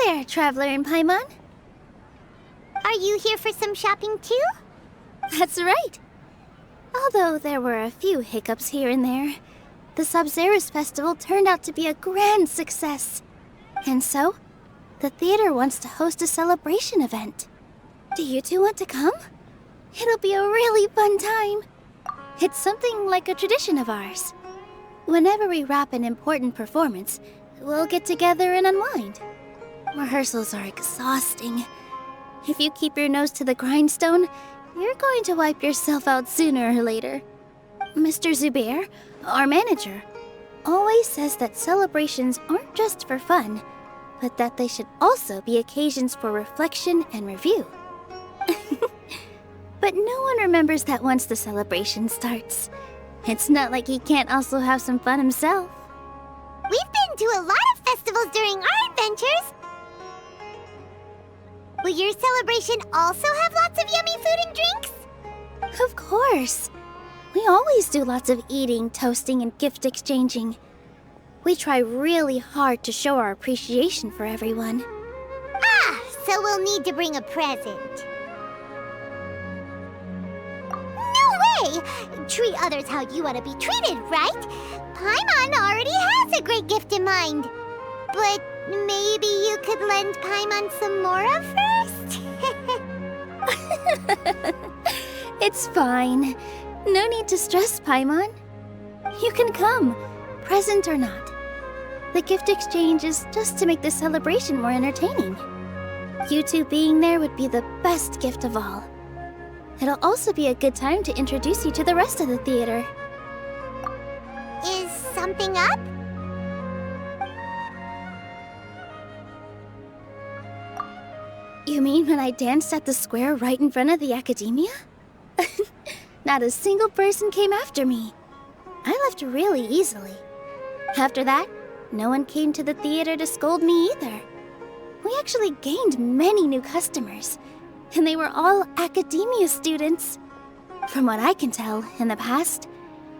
there, Traveler and Paimon. Are you here for some shopping too? That's right. Although there were a few hiccups here and there, the Sabzerus Festival turned out to be a grand success. And so, the theater wants to host a celebration event. Do you two want to come? It'll be a really fun time. It's something like a tradition of ours. Whenever we wrap an important performance, we'll get together and unwind. Rehearsals are exhausting. If you keep your nose to the grindstone, you're going to wipe yourself out sooner or later. Mr. Zubair, our manager, always says that celebrations aren't just for fun, but that they should also be occasions for reflection and review. But no one remembers that once the celebration starts. It's not like he can't also have some fun himself. We've been to a lot of festivals during our adventures. Will your celebration also have lots of yummy food and drinks? Of course. We always do lots of eating, toasting, and gift exchanging. We try really hard to show our appreciation for everyone. Ah, so we'll need to bring a present. No way! Treat others how you want to be treated, right? Paimon already has a great gift in mind. But maybe you could lend Paimon some more of hers? It's fine. No need to stress, Paimon. You can come, present or not. The gift exchange is just to make the celebration more entertaining. You two being there would be the best gift of all. It'll also be a good time to introduce you to the rest of the theater. Is something up? You mean when I danced at the square right in front of the academia? Not a single person came after me. I left really easily. After that, no one came to the theater to scold me either. We actually gained many new customers, and they were all academia students. From what I can tell, in the past,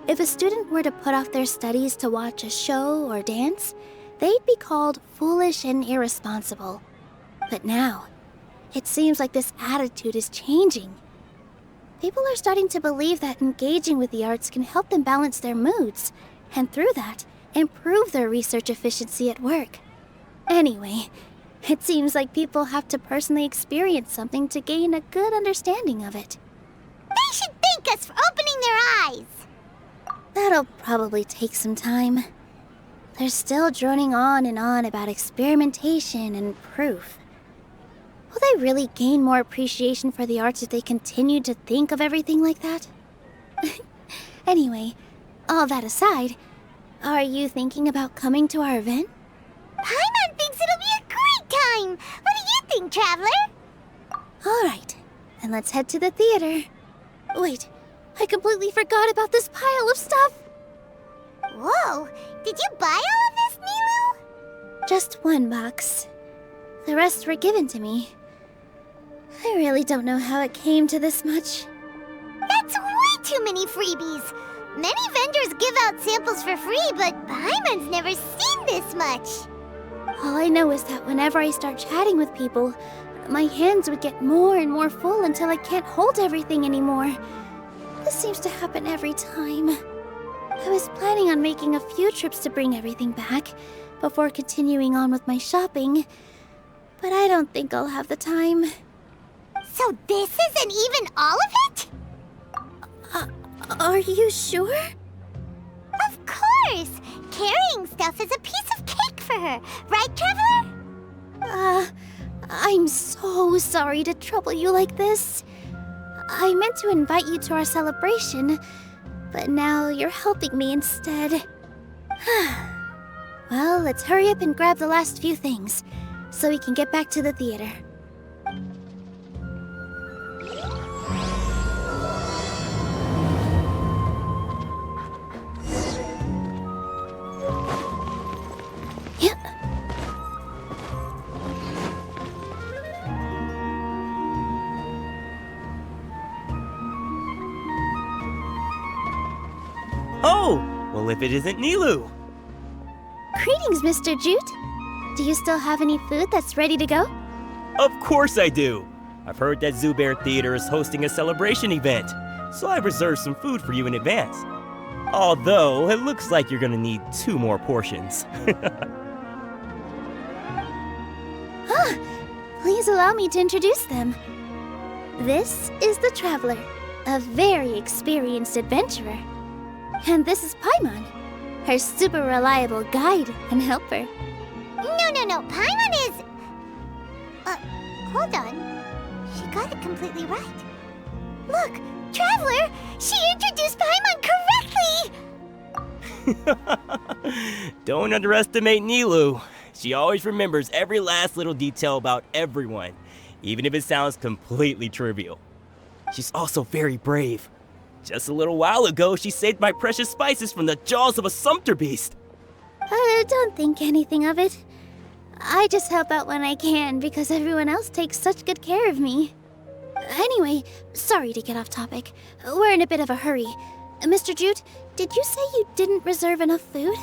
if a student were to put off their studies to watch a show or dance, they'd be called foolish and irresponsible. But now, it seems like this attitude is changing. People are starting to believe that engaging with the arts can help them balance their moods, and through that, improve their research efficiency at work. Anyway, it seems like people have to personally experience something to gain a good understanding of it. They should thank us for opening their eyes! That'll probably take some time. They're still droning on and on about experimentation and proof. Will they really gain more appreciation for the arts if they continue to think of everything like that? Anyway, all that aside, are you thinking about coming to our event? Paimon thinks it'll be a great time! What do you think, Traveler? Alright, then let's head to the theater. Wait, I completely forgot about this pile of stuff! Whoa! Did you buy all of this, Nilou? Just one box. The rest were given to me. I really don't know how it came to this much. That's way too many freebies! Many vendors give out samples for free, but Paimon's never seen this much! All I know is that whenever I start chatting with people, my hands would get more and more full until I can't hold everything anymore. This seems to happen every time. I was planning on making a few trips to bring everything back before continuing on with my shopping, but I don't think I'll have the time. So this isn't even all of it? Are you sure? Of course! Carrying stuff is a piece of cake for her, right, Traveler? I'm so sorry to trouble you like this. I meant to invite you to our celebration, but now you're helping me instead. Well, let's hurry up and grab the last few things, so we can get back to the theater. Oh! Well, if it isn't Nilou! Greetings, Mr. Jute. Do you still have any food that's ready to go? Of course I do! I've heard that Zubair Theater is hosting a celebration event, so I've reserved some food for you in advance. Although, it looks like you're gonna need 2 more portions. Please allow me to introduce them. This is the Traveler, a very experienced adventurer. And this is Paimon, her super reliable guide and helper. No. Paimon is... hold on. She got it completely right. Look, Traveler! She introduced Paimon correctly! Don't underestimate Nilou. She always remembers every last little detail about everyone, even if it sounds completely trivial. She's also very brave. Just a little while ago, she saved my precious spices from the jaws of a sumpter beast. Don't think anything of it. I just help out when I can because everyone else takes such good care of me. Anyway, sorry to get off topic. We're in a bit of a hurry. Mr. Jute, did you say you didn't reserve enough food?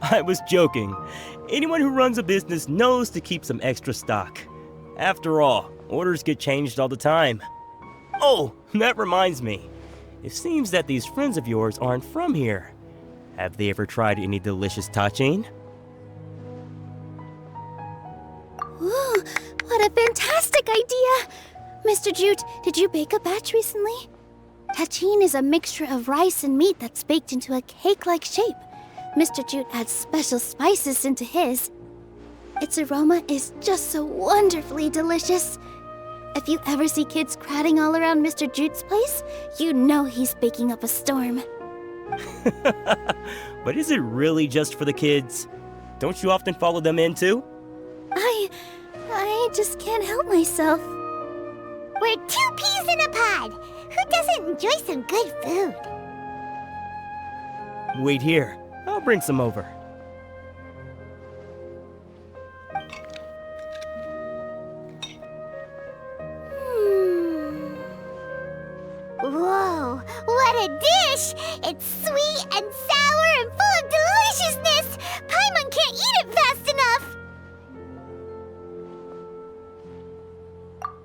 I was joking. Anyone who runs a business knows to keep some extra stock. After all, orders get changed all the time. Oh, that reminds me. It seems that these friends of yours aren't from here. Have they ever tried any delicious tachin? Ooh, what a fantastic idea! Mr. Jute, did you bake a batch recently? Tachin is a mixture of rice and meat that's baked into a cake-like shape. Mr. Jute adds special spices into his. Its aroma is just so wonderfully delicious. If you ever see kids crowding all around Mr. Jute's place, you know he's baking up a storm. But is it really just for the kids? Don't you often follow them in too? I just can't help myself. We're 2 peas in a pod! Who doesn't enjoy some good food? Wait here. I'll bring some over. Whoa, what a dish! It's sweet and sour and full of deliciousness! Paimon can't eat it fast enough!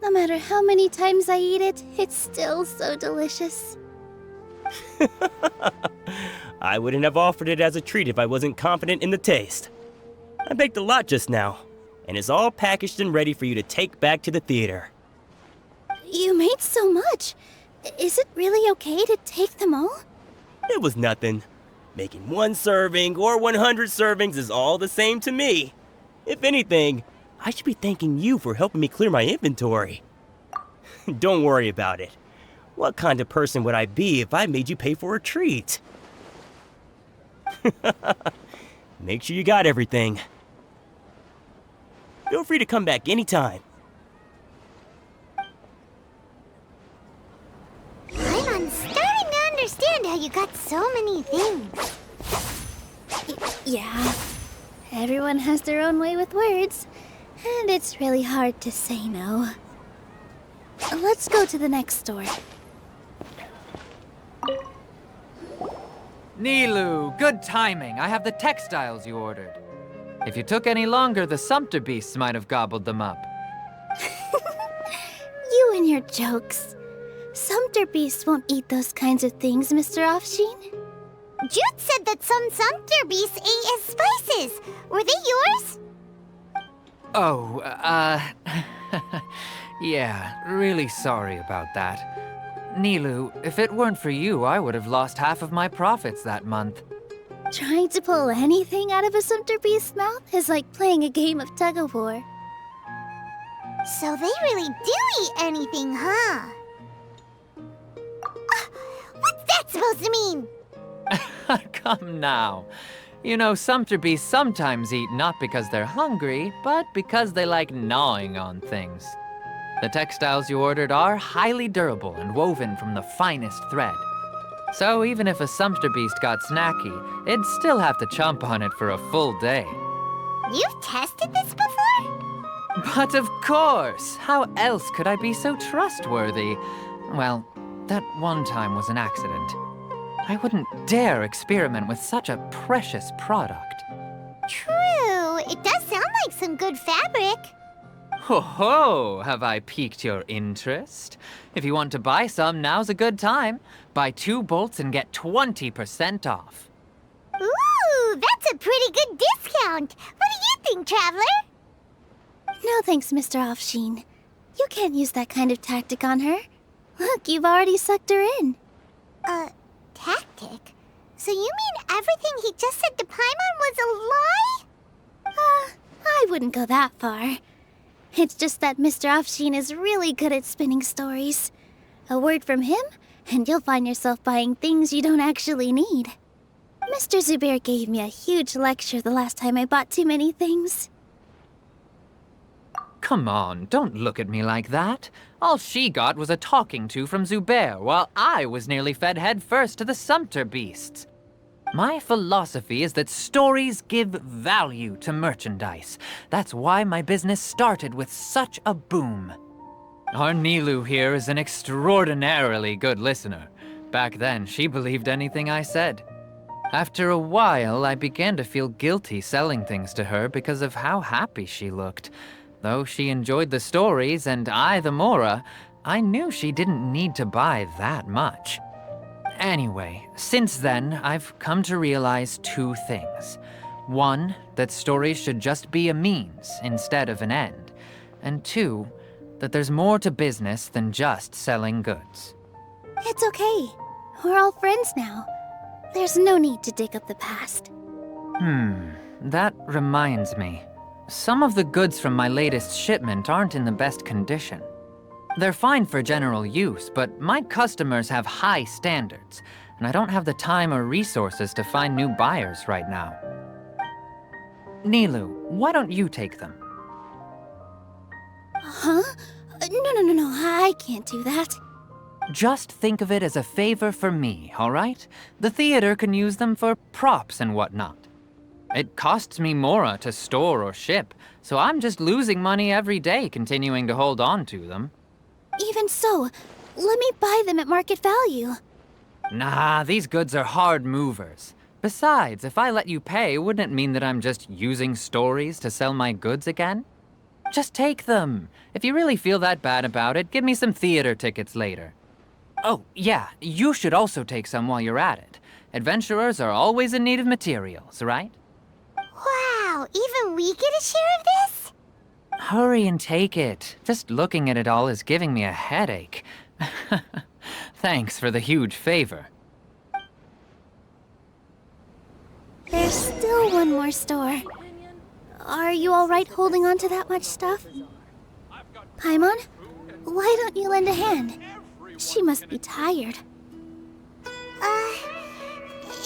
No matter how many times I eat it, it's still so delicious. I wouldn't have offered it as a treat if I wasn't confident in the taste. I baked a lot just now, and it's all packaged and ready for you to take back to the theater. You made so much. Is it really okay to take them all? It was nothing. Making 1 serving or 100 servings is all the same to me. If anything, I should be thanking you for helping me clear my inventory. Don't worry about it. What kind of person would I be if I made you pay for a treat? Make sure you got everything. Feel free to come back anytime. I'm starting to understand how you got so many things. Yeah. Everyone has their own way with words, and it's really hard to say no. Let's go to the next store. Nilou, good timing. I have the textiles you ordered. If you took any longer, the sumpter beasts might have gobbled them up. You and your jokes. Sumpter beasts won't eat those kinds of things, Mr. Offsheen. Jute said that some sumpter beasts ate his spices. Were they yours? Oh, yeah, really sorry about that. Nilou, if it weren't for you, I would have lost half of my profits that month. Trying to pull anything out of a sumpter beast's mouth is like playing a game of tug-of-war. So they really do eat anything, huh? What's that supposed to mean? Come now. You know, sumpter beasts sometimes eat not because they're hungry, but because they like gnawing on things. The textiles you ordered are highly durable and woven from the finest thread. So even if a sumpter beast got snacky, it'd still have to chomp on it for a full day. You've tested this before? But of course! How else could I be so trustworthy? Well, that one time was an accident. I wouldn't dare experiment with such a precious product. True, it does sound like some good fabric. Ho ho! Have I piqued your interest? If you want to buy some, now's a good time. Buy 2 bolts and get 20% off. Ooh, that's a pretty good discount. What do you think, Traveler? No thanks, Mr. Offsheen. You can't use that kind of tactic on her. Look, you've already sucked her in. Tactic? So you mean everything he just said to Paimon was a lie? I wouldn't go that far. It's just that Mr. Offsheen is really good at spinning stories. A word from him, and you'll find yourself buying things you don't actually need. Mr. Zubair gave me a huge lecture the last time I bought too many things. Come on, don't look at me like that. All she got was a talking to from Zubair, while I was nearly fed head first to the Sumpter beasts. My philosophy is that stories give value to merchandise. That's why my business started with such a boom. Our Nilou here is an extraordinarily good listener. Back then, she believed anything I said. After a while, I began to feel guilty selling things to her because of how happy she looked. Though she enjoyed the stories and I the Mora, I knew she didn't need to buy that much. Anyway, since then, I've come to realize 2 things. 1, that stories should just be a means instead of an end. And 2, that there's more to business than just selling goods. It's okay. We're all friends now. There's no need to dig up the past. That reminds me. Some of the goods from my latest shipment aren't in the best condition. They're fine for general use, but my customers have high standards, and I don't have the time or resources to find new buyers right now. Nilou, why don't you take them? Huh? No, I can't do that. Just think of it as a favor for me, all right? The theater can use them for props and whatnot. It costs me Mora to store or ship, so I'm just losing money every day continuing to hold on to them. Even so, let me buy them at market value. Nah, these goods are hard movers. Besides, if I let you pay, wouldn't it mean that I'm just using stories to sell my goods again? Just take them. If you really feel that bad about it, give me some theater tickets later. Oh, yeah, you should also take some while you're at it. Adventurers are always in need of materials, right? Wow, even we get a share of this? Hurry and take it. Just looking at it all is giving me a headache. Thanks for the huge favor. There's still one more store. Are you all right holding on to that much stuff? Paimon, why don't you lend a hand? She must be tired.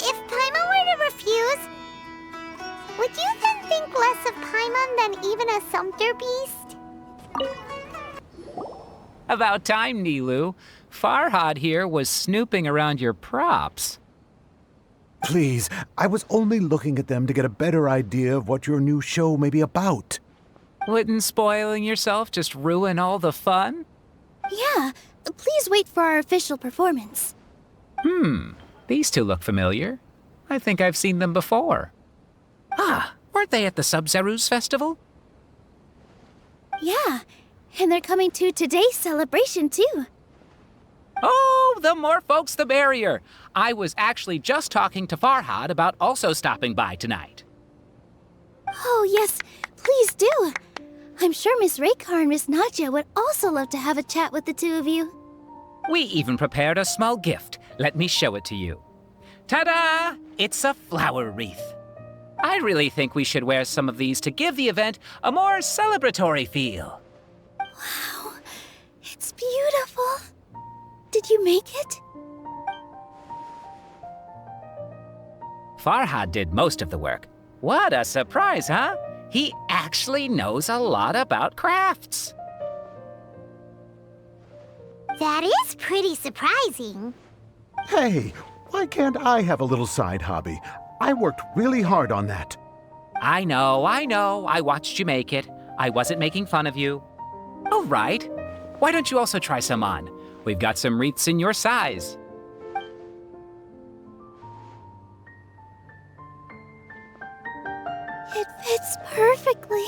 If Paimon were to refuse, would you then think less of Paimon than even a Sumpter beast? About time, Nilou. Farhad here was snooping around your props. Please, I was only looking at them to get a better idea of what your new show may be about. Wouldn't spoiling yourself just ruin all the fun? Yeah, please wait for our official performance. These 2 look familiar. I think I've seen them before. Ah, weren't they at the Sub-Zerus festival? Yeah, and they're coming to today's celebration too. Oh, the more folks the merrier. I was actually just talking to Farhad about also stopping by tonight. Oh yes, please do. I'm sure Miss Raykar and Miss Nadja would also love to have a chat with the 2 of you. We even prepared a small gift. Let me show it to you. Ta-da! It's a flower wreath. I really think we should wear some of these to give the event a more celebratory feel. Wow, it's beautiful. Did you make it? Farhad did most of the work. What a surprise, huh? He actually knows a lot about crafts. That is pretty surprising. Hey, why can't I have a little side hobby? I worked really hard on that. I know. I watched you make it. I wasn't making fun of you. All right. Why don't you also try some on? We've got some wreaths in your size. fits perfectly.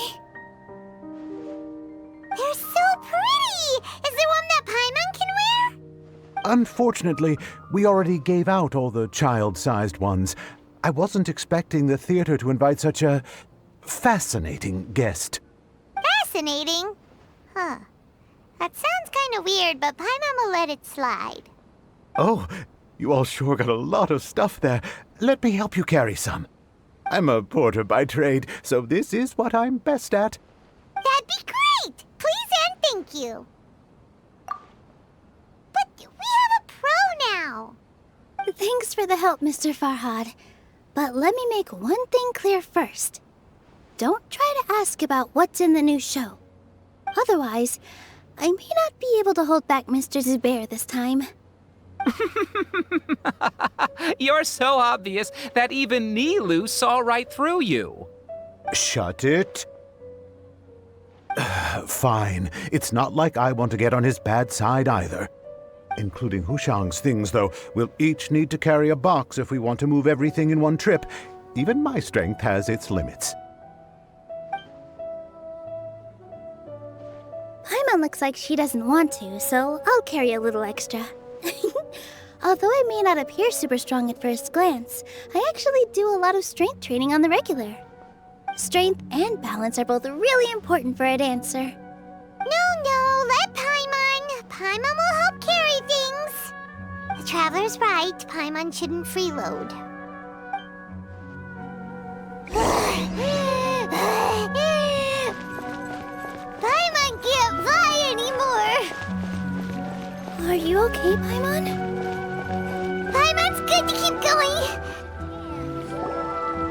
They're so pretty! Is there one that Paimon can wear? Unfortunately, we already gave out all the child-sized ones. I wasn't expecting the theater to invite such a fascinating guest. Fascinating? Huh. That sounds kind of weird, but Paimon will let it slide. Oh, you all sure got a lot of stuff there. Let me help you carry some. I'm a porter by trade, so this is what I'm best at. That'd be great! Please and thank you. But we have a pro now. Thanks for the help, Mr. Farhad. But let me make one thing clear first. Don't try to ask about what's in the new show. Otherwise, I may not be able to hold back Mr. Zubair this time. You're so obvious that even Nilou saw right through you. Shut it. Fine. It's not like I want to get on his bad side either. Including Hushang's things, though. We'll each need to carry a box if we want to move everything in one trip. Even my strength has its limits. Paimon looks like she doesn't want to, so I'll carry a little extra. Although I may not appear super strong at first glance, I actually do a lot of strength training on the regular. Strength and balance are both really important for a dancer. No, let Paimon. Paimon will help carry things. The Traveler's right. Paimon shouldn't freeload. Paimon can't fly anymore. Are you okay, Paimon? Paimon's good to keep going.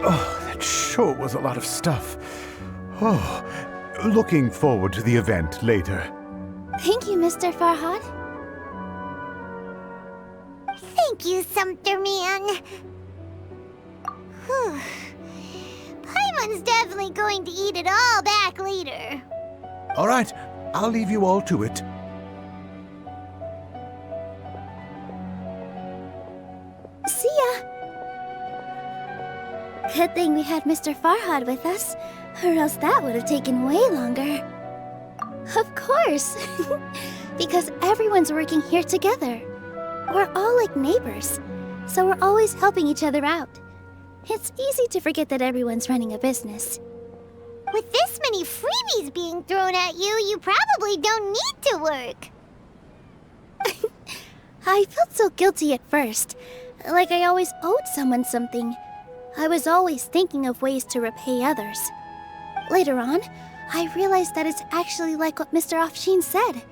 Oh, that sure was a lot of stuff. Oh, looking forward to the event later. Thank you, Mr. Farhad. Thank you, Sumpter Man. Whew. Paimon's definitely going to eat it all back later. All right, I'll leave you all to it. See ya! Good thing we had Mr. Farhad with us, or else that would have taken way longer. Of course! Because everyone's working here together. We're all like neighbors, so we're always helping each other out. It's easy to forget that everyone's running a business. With this many freebies being thrown at you, you probably don't need to work. I felt so guilty at first, like I always owed someone something. I was always thinking of ways to repay others. Later on, I realized that it's actually like what Mr. Afshin said.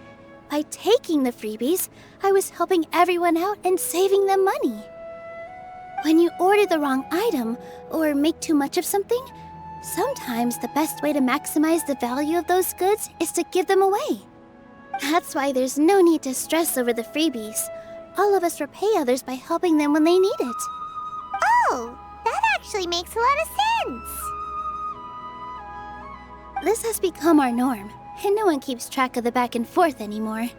By taking the freebies, I was helping everyone out and saving them money. When you order the wrong item or make too much of something, sometimes the best way to maximize the value of those goods is to give them away. That's why there's no need to stress over the freebies. All of us repay others by helping them when they need it. Oh, that actually makes a lot of sense. This has become our norm, and no one keeps track of the back and forth anymore.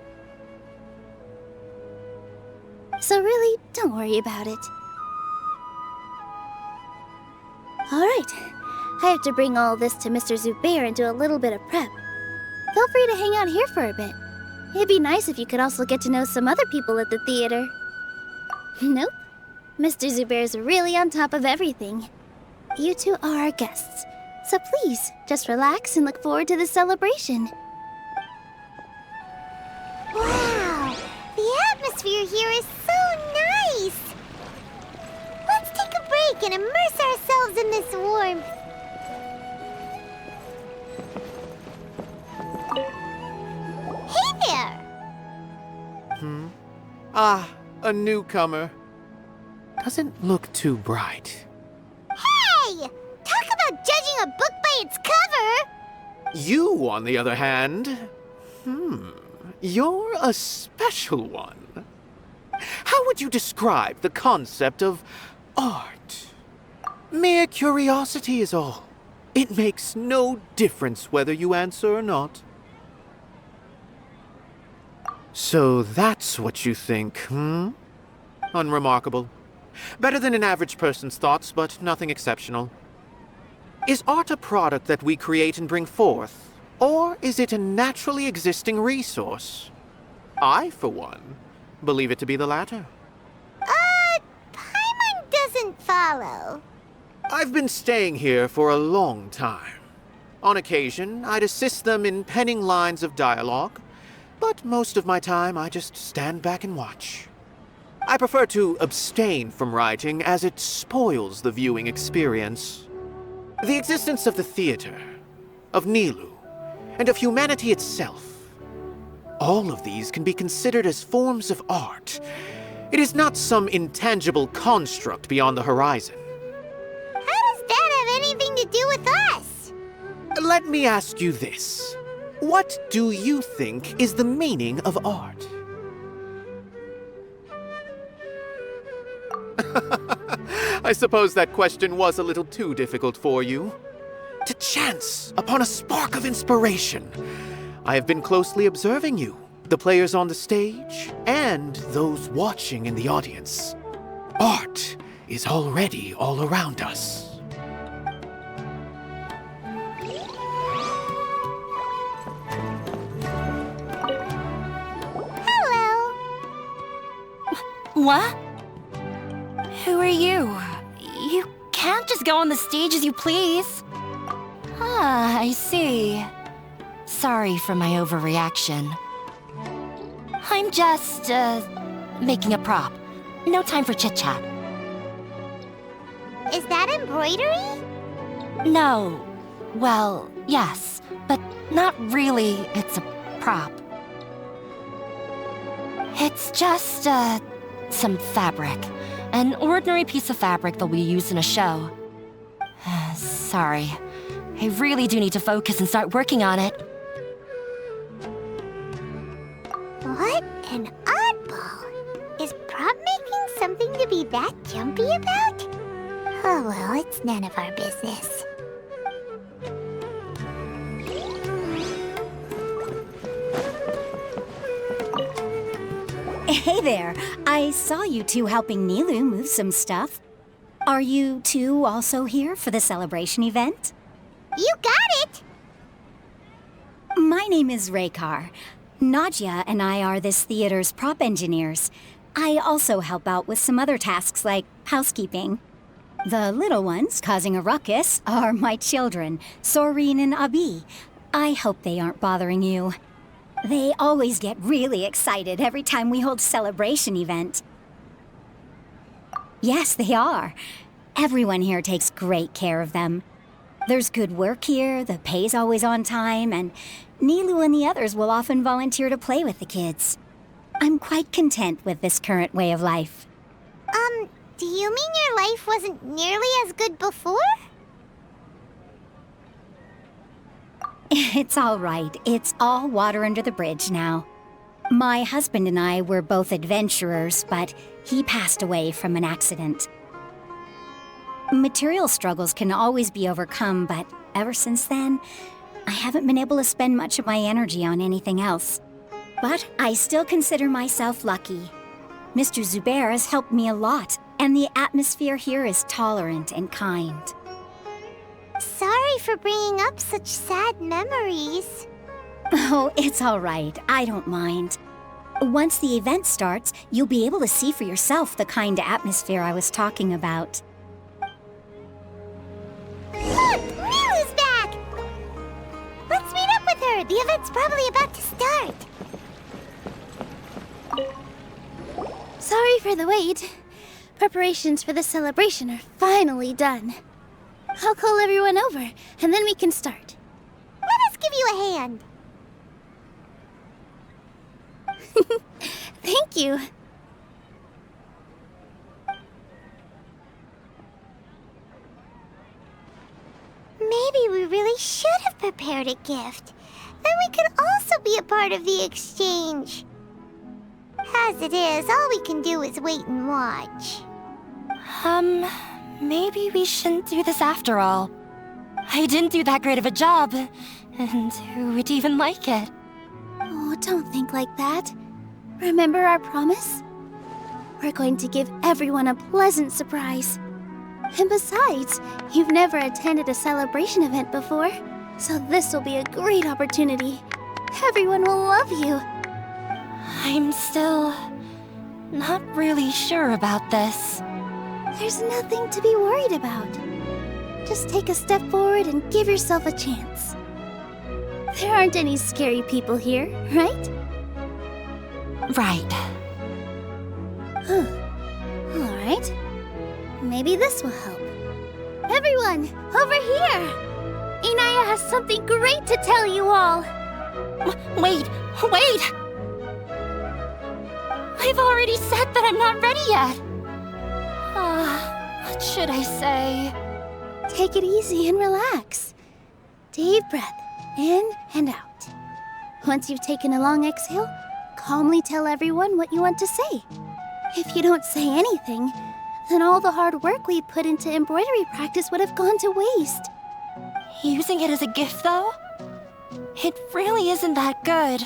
So really, don't worry about it. Alright, I have to bring all this to Mr. Zubair and do a little bit of prep. Feel free to hang out here for a bit. It'd be nice if you could also get to know some other people at the theater. Nope. Mr. Zubair's really on top of everything. You two are our guests, so please, just relax and look forward to the celebration. Wow, the atmosphere here is so nice. Let's take a break and immerse ourselves in this warmth. Hey there! Ah, a newcomer. Doesn't look too bright. Hey! Talk about judging a book by its cover! You, on the other hand, you're a special one. How would you describe the concept of art? Mere curiosity is all. It makes no difference whether you answer or not. So that's what you think, Unremarkable. Better than an average person's thoughts, but nothing exceptional. Is art a product that we create and bring forth, or is it a naturally existing resource? I, for one, believe it to be the latter. Paimon doesn't follow. I've been staying here for a long time. On occasion, I'd assist them in penning lines of dialogue, but most of my time I just stand back and watch. I prefer to abstain from writing as it spoils the viewing experience. The existence of the theater, of Nilou, and of humanity itself. All of these can be considered as forms of art. It is not some intangible construct beyond the horizon. How does that have anything to do with us? Let me ask you this. What do you think is the meaning of art? I suppose that question was a little too difficult for you. To chance upon a spark of inspiration. I have been closely observing you, the players on the stage, and those watching in the audience. Art is already all around us. Hello. What? Who are you? You can't just go on the stage as you please. Ah, I see. Sorry for my overreaction. I'm just, making a prop. No time for chit-chat. Is that embroidery? No. Well, yes, but not really. It's a prop. It's just, some fabric. An ordinary piece of fabric that we use in a show. Sorry. I really do need to focus and start working on it. What an oddball. Is prop making something to be that jumpy about? Oh well, it's none of our business. Hey there. I saw you two helping Nilou move some stuff. Are you two also here for the celebration event? You got it! My name is Raykar. Nadia and I are this theater's prop engineers. I also help out with some other tasks like housekeeping. The little ones causing a ruckus are my children, Soreen and Abi. I hope they aren't bothering you. They always get really excited every time we hold a celebration event. Yes, they are. Everyone here takes great care of them. There's good work here, the pay's always on time, and Nilou and the others will often volunteer to play with the kids. I'm quite content with this current way of life. Do you mean your life wasn't nearly as good before? It's all right. It's all water under the bridge now. My husband and I were both adventurers, but he passed away from an accident. Material struggles can always be overcome, but ever since then, I haven't been able to spend much of my energy on anything else. But I still consider myself lucky. Mr. Zubair has helped me a lot, and the atmosphere here is tolerant and kind. Sorry for bringing up such sad memories. Oh, it's all right. I don't mind. Once the event starts, you'll be able to see for yourself the kind of atmosphere I was talking about. Look! Nilou's back! Let's meet up with her. The event's probably about to start. Sorry for the wait. Preparations for the celebration are finally done. I'll call everyone over, and then we can start. Let us give you a hand. Thank you. Maybe we really should have prepared a gift. Then we could also be a part of the exchange. As it is, all we can do is wait and watch. Maybe we shouldn't do this after all. I didn't do that great of a job, and who would even like it? Oh, don't think like that. Remember our promise? We're going to give everyone a pleasant surprise. And besides, you've never attended a celebration event before, so this will be a great opportunity. Everyone will love you. I'm still not really sure about this. There's nothing to be worried about. Just take a step forward and give yourself a chance. There aren't any scary people here, right? Right. Alright. Maybe this will help. Everyone, over here! Inaya has something great to tell you all! Wait! I've already said that I'm not ready yet! What should I say? Take it easy and relax. Deep breath, in and out. Once you've taken a long exhale, calmly tell everyone what you want to say. If you don't say anything, then all the hard work we put into embroidery practice would have gone to waste. Using it as a gift, though? It really isn't that good.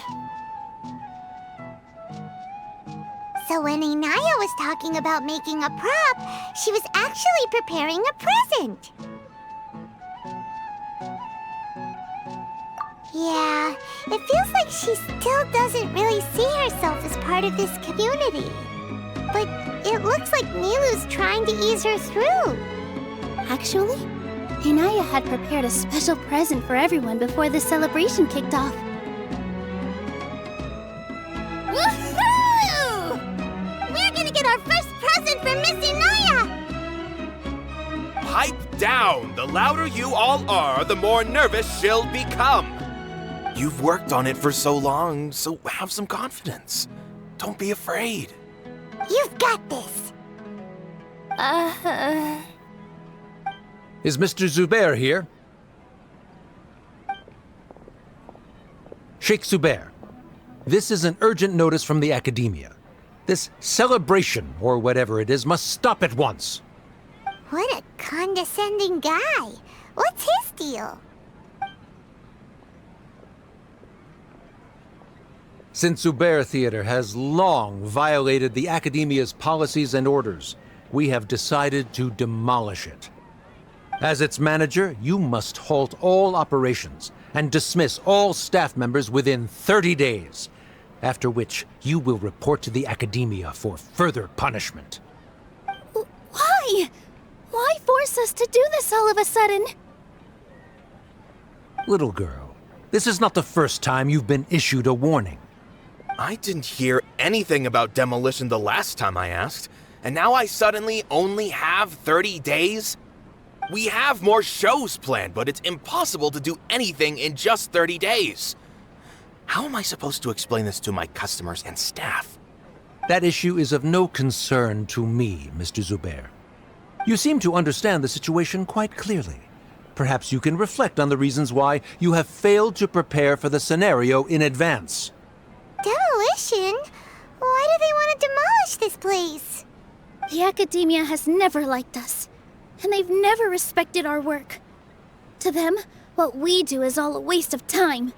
So when Inaya was talking about making a prop, she was actually preparing a present. Yeah, it feels like she still doesn't really see herself as part of this community. But it looks like Nilou's trying to ease her through. Actually, Inaya had prepared a special present for everyone before the celebration kicked off. Woohoo! We're gonna get our first present from Miss Inaya! Pipe down! The louder you all are, the more nervous she'll become. You've worked on it for so long, so have some confidence. Don't be afraid. You've got this. Is Mr. Zubair here? Sheikh Zubair, this is an urgent notice from the Academia. This celebration, or whatever it is, must stop at once. What a condescending guy. What's his deal? Since Zubair Theater has long violated the Academia's policies and orders, we have decided to demolish it. As its manager, you must halt all operations and dismiss all staff members within 30 days, after which you will report to the Academia for further punishment. Why? Why force us to do this all of a sudden? Little girl, this is not the first time you've been issued a warning. I didn't hear anything about demolition the last time I asked, and now I suddenly only have 30 days? We have more shows planned, but it's impossible to do anything in just 30 days. How am I supposed to explain this to my customers and staff? That issue is of no concern to me, Mr. Zubair. You seem to understand the situation quite clearly. Perhaps you can reflect on the reasons why you have failed to prepare for the scenario in advance. Demolition? Why do they want to demolish this place? The Academia has never liked us, and they've never respected our work. To them, what we do is all a waste of time.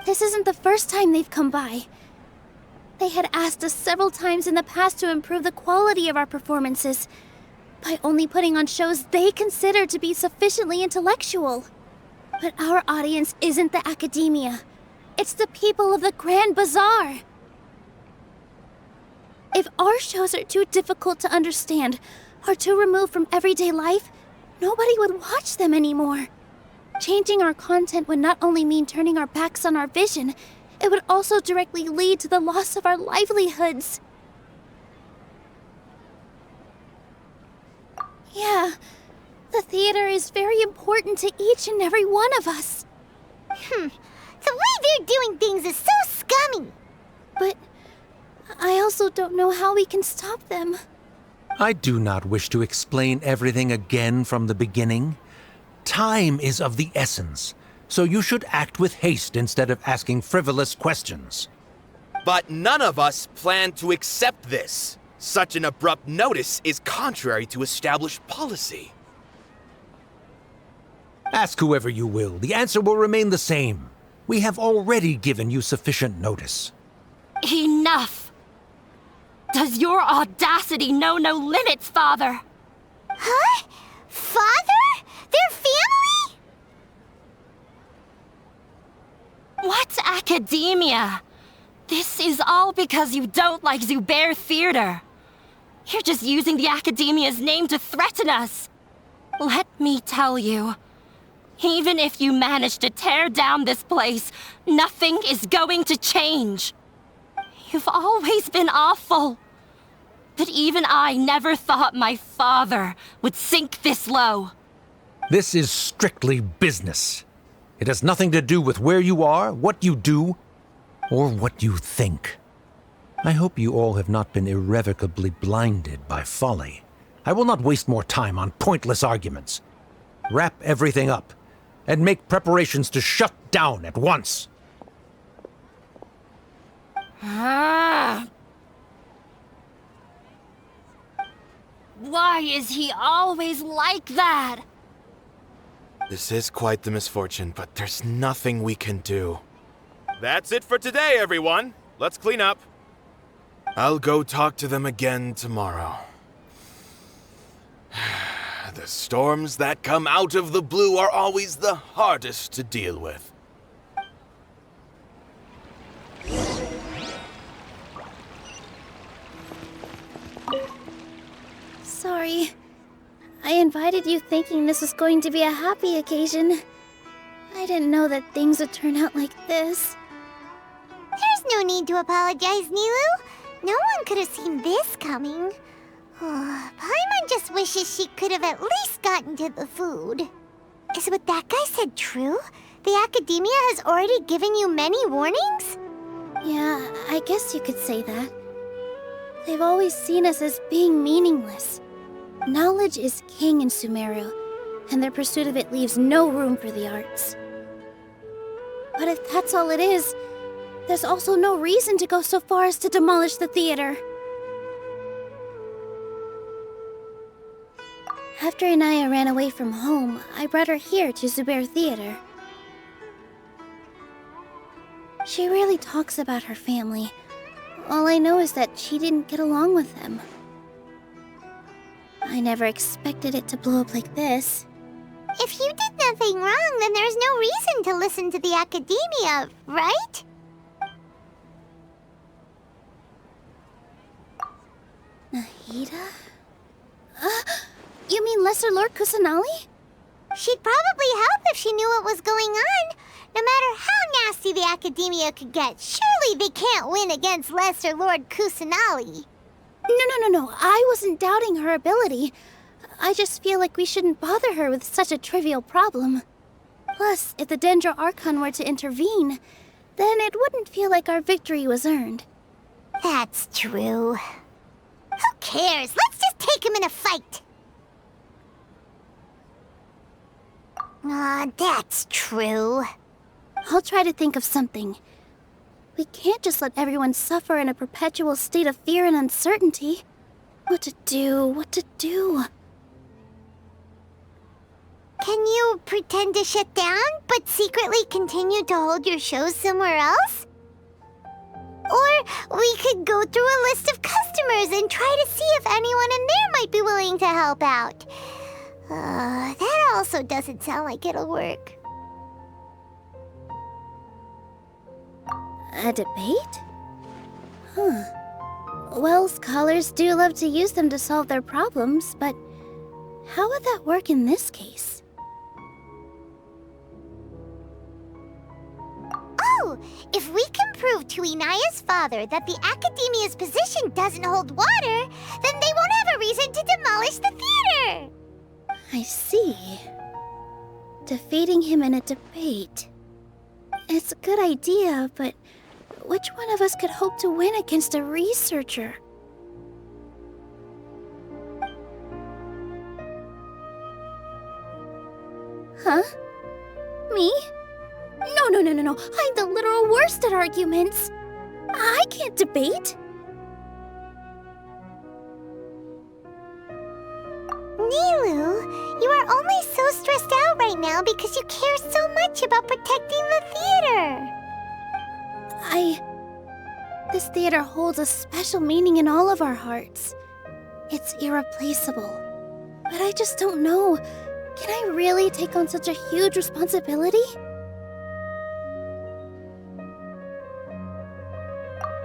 This isn't the first time they've come by. They had asked us several times in the past to improve the quality of our performances by only putting on shows they consider to be sufficiently intellectual. But our audience isn't the Academia. It's the people of the Grand Bazaar. If our shows are too difficult to understand or too removed from everyday life, nobody would watch them anymore. Changing our content would not only mean turning our backs on our vision, it would also directly lead to the loss of our livelihoods. Yeah, the theater is very important to each and every one of us. The way they're doing things is so scummy. But I also don't know how we can stop them. I do not wish to explain everything again from the beginning. Time is of the essence, so you should act with haste instead of asking frivolous questions. But none of us plan to accept this. Such an abrupt notice is contrary to established policy. Ask whoever you will, the answer will remain the same. We have already given you sufficient notice. Enough! Does your audacity know no limits, Father? Huh? Father? Their family? What academia? This is all because you don't like Zubair Theater. You're just using the Academia's name to threaten us. Let me tell you, even if you manage to tear down this place, nothing is going to change. You've always been awful. But even I never thought my father would sink this low. This is strictly business. It has nothing to do with where you are, what you do, or what you think. I hope you all have not been irrevocably blinded by folly. I will not waste more time on pointless arguments. Wrap everything up, and make preparations to shut down at once. Why is he always like that? This is quite the misfortune, but there's nothing we can do. That's it for today, everyone. Let's clean up. I'll go talk to them again tomorrow. The storms that come out of the blue are always the hardest to deal with. Sorry. I invited you thinking this was going to be a happy occasion. I didn't know that things would turn out like this. There's no need to apologize, Nilou. No one could have seen this coming. Paimon just wishes she could have at least gotten to the food. Is what that guy said true? The Academia has already given you many warnings? Yeah, I guess you could say that. They've always seen us as being meaningless. Knowledge is king in Sumeru, and their pursuit of it leaves no room for the arts. But if that's all it is, there's also no reason to go so far as to demolish the theater. After Inaya ran away from home, I brought her here to Zubair Theater. She rarely talks about her family. All I know is that she didn't get along with them. I never expected it to blow up like this. If you did nothing wrong, then there's no reason to listen to the Academia, right? Nahida? You mean Lesser Lord Kusanali? She'd probably help if she knew what was going on. No matter how nasty the Academia could get, surely they can't win against Lesser Lord Kusanali. No. I wasn't doubting her ability. I just feel like we shouldn't bother her with such a trivial problem. Plus, if the Dendro Archon were to intervene, then it wouldn't feel like our victory was earned. That's true. Who cares? Let's just take him in a fight. That's true. I'll try to think of something. We can't just let everyone suffer in a perpetual state of fear and uncertainty. What to do? Can you pretend to shut down, but secretly continue to hold your shows somewhere else? Or we could go through a list of customers and try to see if anyone in there might be willing to help out. That also doesn't sound like it'll work. A debate? Well, scholars do love to use them to solve their problems, but how would that work in this case? Oh, if we can prove to Inaya's father that the Academia's position doesn't hold water, then they won't have a reason to demolish the theater! I see. Defeating him in a debate. It's a good idea, but which one of us could hope to win against a researcher? Huh? Me? No. I'm the literal worst at arguments. I can't debate. Nilou, you are only so stressed out right now because you care so much about protecting the theater. This theater holds a special meaning in all of our hearts. It's irreplaceable. But I just don't know. Can I really take on such a huge responsibility?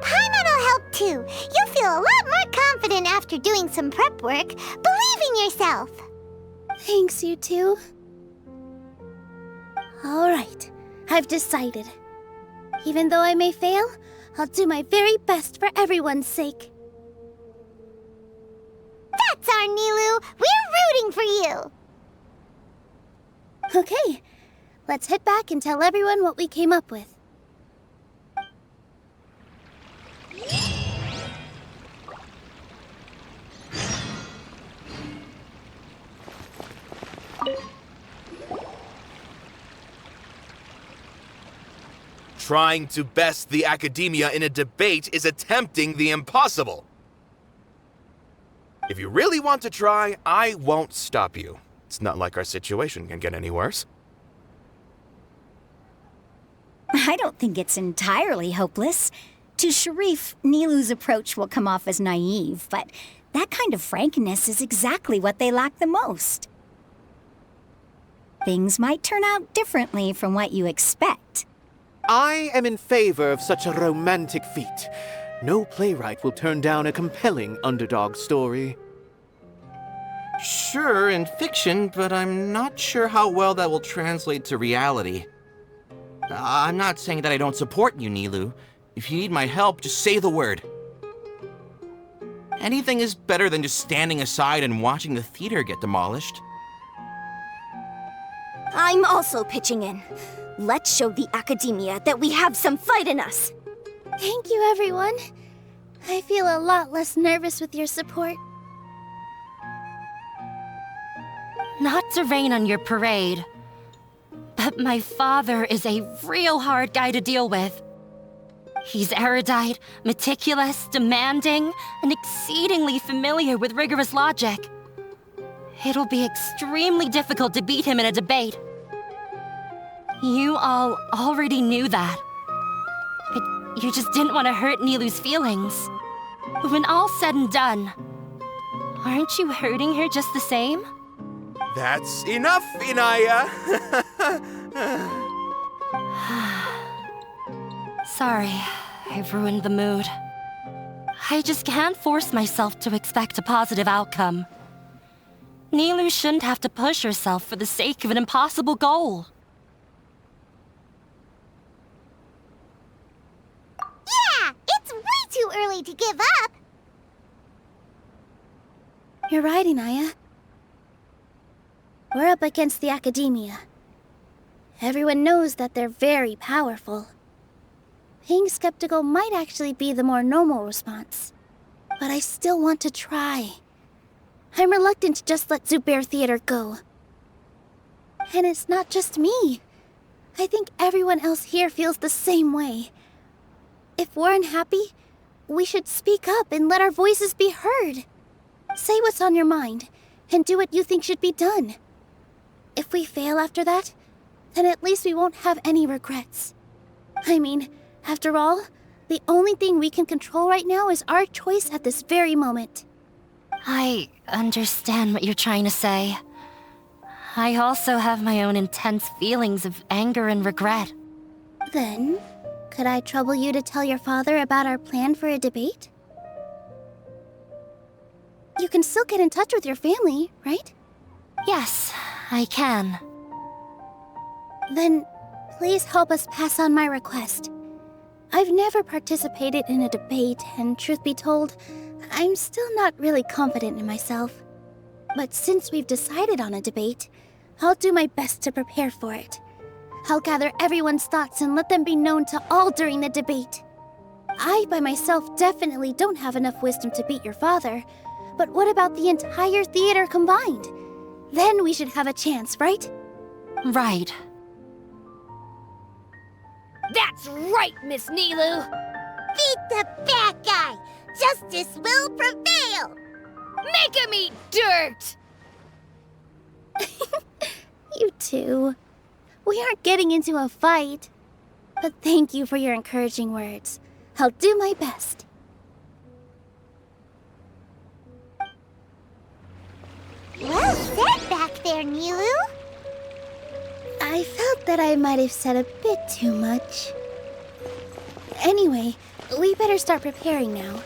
Paimon will help too. You'll feel a lot more confident after doing some prep work. Believe in yourself. Thanks, you two. Alright, I've decided. Even though I may fail, I'll do my very best for everyone's sake. That's our Nilou. We're rooting for you. Okay, let's head back and tell everyone what we came up with. Trying to best the academia in a debate is attempting the impossible. If you really want to try, I won't stop you. It's not like our situation can get any worse. I don't think it's entirely hopeless. To Sharif, Nilou's approach will come off as naive, but that kind of frankness is exactly what they lack the most. Things might turn out differently from what you expect. I am in favor of such a romantic feat. No playwright will turn down a compelling underdog story. Sure, in fiction, but I'm not sure how well that will translate to reality. I'm not saying that I don't support you, Nilou. If you need my help, just say the word. Anything is better than just standing aside and watching the theater get demolished. I'm also pitching in. Let's show the academia that we have some fight in us. Thank you, everyone. I feel a lot less nervous with your support. Not to rain on your parade, but my father is a real hard guy to deal with. He's erudite, meticulous, demanding, and exceedingly familiar with rigorous logic. It'll be extremely difficult to beat him in a debate. You all already knew that. But you just didn't want to hurt Nilou's feelings. When all's said and done, aren't you hurting her just the same? That's enough, Inaya! Sorry, I've ruined the mood. I just can't force myself to expect a positive outcome. Nilou shouldn't have to push herself for the sake of an impossible goal. Yeah, it's way too early to give up. You're right, Inaya. We're up against the academia. Everyone knows that they're very powerful. Being skeptical might actually be the more normal response. But I still want to try. I'm reluctant to just let Zubair Theater go. And it's not just me. I think everyone else here feels the same way. If we're unhappy, we should speak up and let our voices be heard. Say what's on your mind, and do what you think should be done. If we fail after that, then at least we won't have any regrets. I mean, after all, the only thing we can control right now is our choice at this very moment. I understand what you're trying to say. I also have my own intense feelings of anger and regret. Then, could I trouble you to tell your father about our plan for a debate? You can still get in touch with your family, right? Yes, I can. Then, please help us pass on my request. I've never participated in a debate, and truth be told, I'm still not really confident in myself. But since we've decided on a debate, I'll do my best to prepare for it. I'll gather everyone's thoughts and let them be known to all during the debate. I, by myself, definitely don't have enough wisdom to beat your father, but what about the entire theater combined? Then we should have a chance, right? Right. That's right, Miss Nilou! Beat the bad guy! Justice will prevail! Make him eat dirt! You two. We aren't getting into a fight. But thank you for your encouraging words. I'll do my best. Well there, Nilou? I felt that I might have said a bit too much. Anyway, we better start preparing now.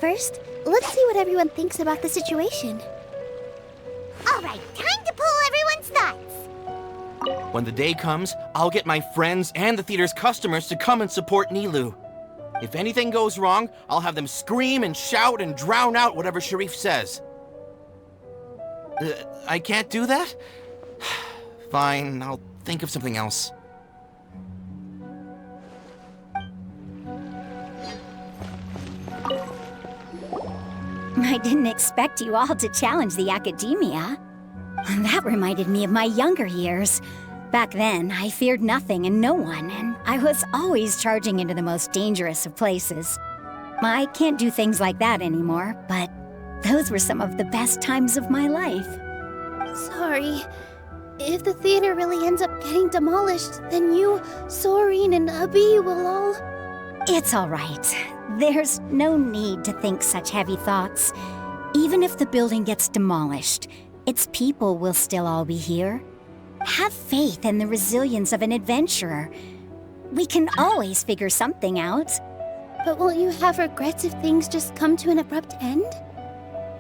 First, let's see what everyone thinks about the situation. All right, time to pull everyone's thoughts. When the day comes, I'll get my friends and the theater's customers to come and support Nilou. If anything goes wrong, I'll have them scream and shout and drown out whatever Sharif says. I can't do that? Fine, I'll think of something else. I didn't expect you all to challenge the academia. That reminded me of my younger years. Back then, I feared nothing and no one, and I was always charging into the most dangerous of places. I can't do things like that anymore, but those were some of the best times of my life. Sorry. If the theater really ends up getting demolished, then you, Soren, and Abi will all... It's all right. There's no need to think such heavy thoughts. Even if the building gets demolished, its people will still all be here. Have faith in the resilience of an adventurer. We can always figure something out. But won't you have regrets if things just come to an abrupt end?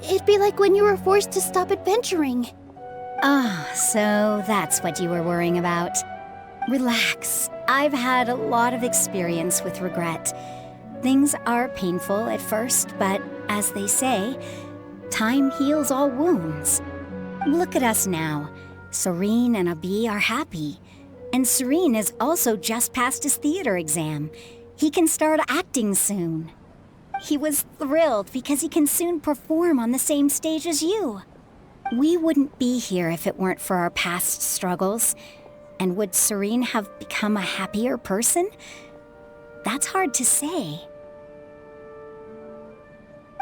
It'd be like when you were forced to stop adventuring. Ah, so that's what you were worrying about. Relax. I've had a lot of experience with regret. Things are painful at first, but as they say, time heals all wounds. Look at us now. Soren and Abi are happy. And Soren has also just passed his theater exam. He can start acting soon. He was thrilled because he can soon perform on the same stage as you. We wouldn't be here if it weren't for our past struggles. And would Soren have become a happier person? That's hard to say.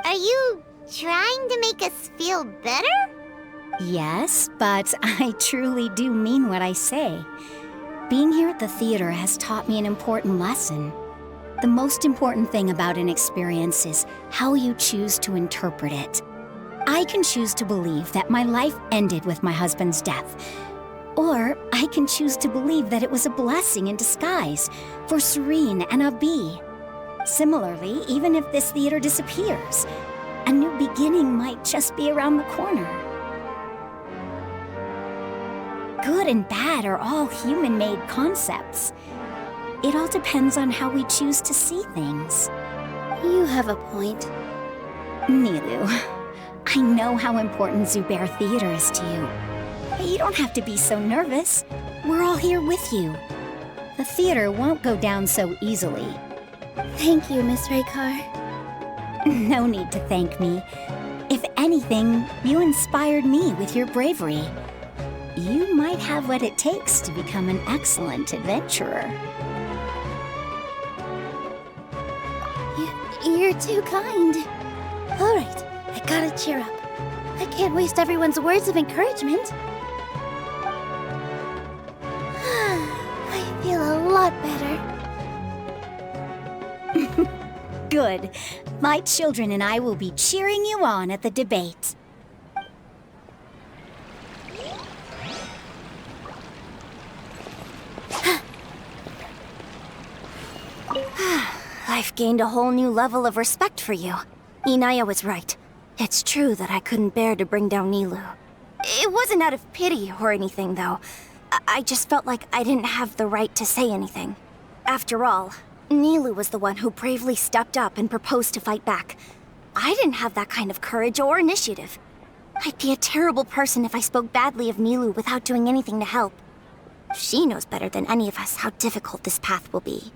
Are you trying to make us feel better? Yes, but I truly do mean what I say. Being here at the theater has taught me an important lesson. The most important thing about an experience is how you choose to interpret it. I can choose to believe that my life ended with my husband's death. Or I can choose to believe that it was a blessing in disguise for Soren and Abi. Similarly, even if this theater disappears, a new beginning might just be around the corner. Good and bad are all human-made concepts. It all depends on how we choose to see things. You have a point. Nilou, I know how important Zubair Theater is to you. You don't have to be so nervous. We're all here with you. The theater won't go down so easily. Thank you, Miss Raykar. No need to thank me. If anything, you inspired me with your bravery. You might have what it takes to become an excellent adventurer. You're too kind. All right, I gotta cheer up. I can't waste everyone's words of encouragement. I feel a lot better. Good. My children and I will be cheering you on at the debate. I've gained a whole new level of respect for you. Inaya was right. It's true that I couldn't bear to bring down Nilou. It wasn't out of pity or anything, though. I just felt like I didn't have the right to say anything. After all, Nilou was the one who bravely stepped up and proposed to fight back. I didn't have that kind of courage or initiative. I'd be a terrible person if I spoke badly of Nilou without doing anything to help. She knows better than any of us how difficult this path will be.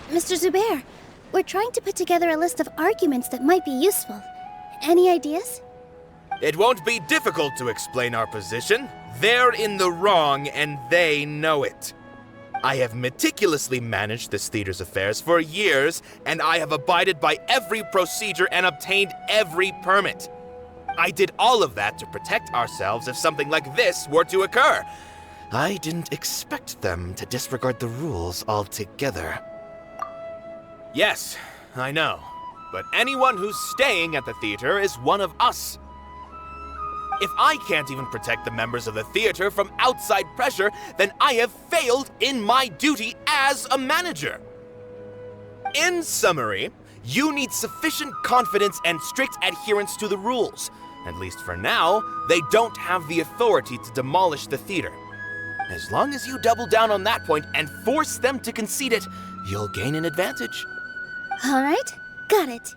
Mr. Zubair, we're trying to put together a list of arguments that might be useful. Any ideas? It won't be difficult to explain our position. They're in the wrong, and they know it. I have meticulously managed this theater's affairs for years, and I have abided by every procedure and obtained every permit. I did all of that to protect ourselves if something like this were to occur. I didn't expect them to disregard the rules altogether. Yes, I know. but anyone who's staying at the theater is one of us. If I can't even protect the members of the theater from outside pressure, then I have failed in my duty as a manager. In summary, you need sufficient confidence and strict adherence to the rules. At least for now, they don't have the authority to demolish the theater. As long as you double down on that point and force them to concede it, you'll gain an advantage. Alright, got it.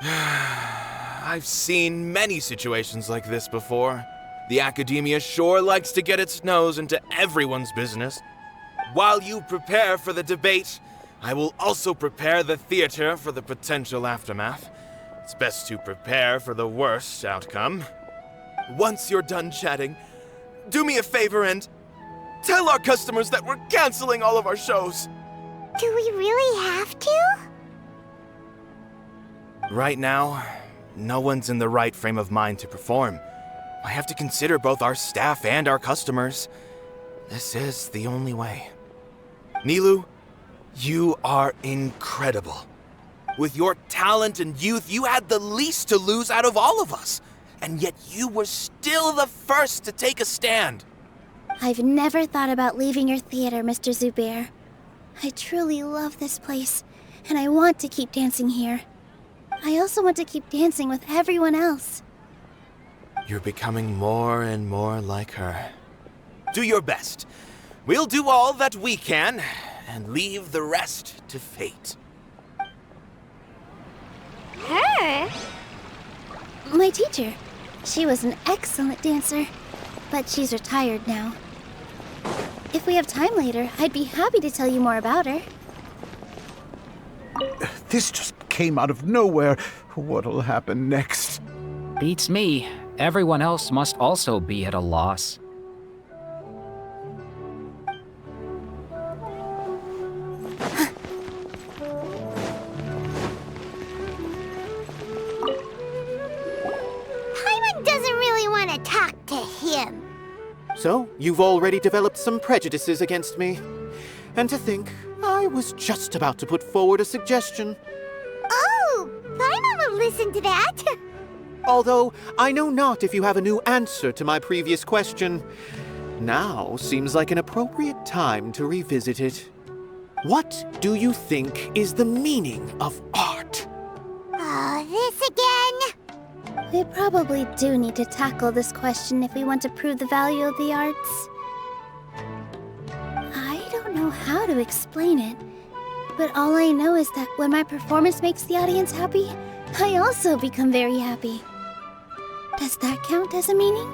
I've seen many situations like this before. The academia sure likes to get its nose into everyone's business. While you prepare for the debate, I will also prepare the theater for the potential aftermath. It's best to prepare for the worst outcome. Once you're done chatting, do me a favor and tell our customers that we're canceling all of our shows. Do we really have to? Right now, no one's in the right frame of mind to perform. I have to consider both our staff and our customers. This is the only way. Nilou, you are incredible. With your talent and youth, you had the least to lose out of all of us. And yet you were still the first to take a stand. I've never thought about leaving your theater, Mr. Zubair. I truly love this place, and I want to keep dancing here. I also want to keep dancing with everyone else. You're becoming more and more like her. Do your best. We'll do all that we can, and leave the rest to fate. Her? My teacher. She was an excellent dancer, but she's retired now. If we have time later, I'd be happy to tell you more about her. This just came out of nowhere. What'll happen next? Beats me. Everyone else must also be at a loss. Paimon doesn't really want to talk to him. So, you've already developed some prejudices against me. And to think, I was just about to put forward a suggestion. Oh, Paimon will listen to that. Although, I know not if you have a new answer to my previous question. Now seems like an appropriate time to revisit it. What do you think is the meaning of art? Oh, this again? We probably do need to tackle this question if we want to prove the value of the arts. I don't know how to explain it, but all I know is that when my performance makes the audience happy, I also become very happy. Does that count as a meaning?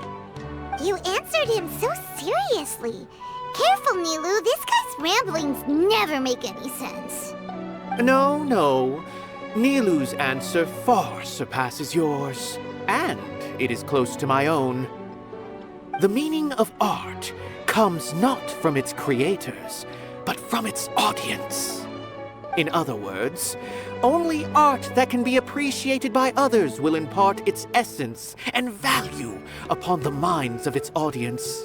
You answered him so seriously. Careful, Nilou. This guy's ramblings never make any sense. No. Nilou's answer far surpasses yours, and it is close to my own. The meaning of art comes not from its creators, but from its audience. In other words, only art that can be appreciated by others will impart its essence and value upon the minds of its audience.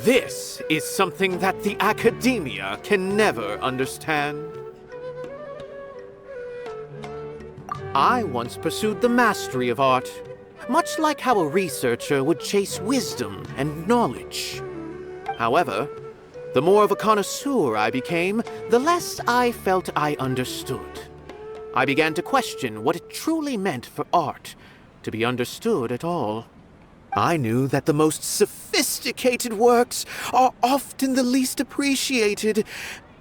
This is something that the academia can never understand. I once pursued the mastery of art, much like how a researcher would chase wisdom and knowledge. However, the more of a connoisseur I became, the less I felt I understood. I began to question what it truly meant for art to be understood at all. I knew that the most sophisticated works are often the least appreciated,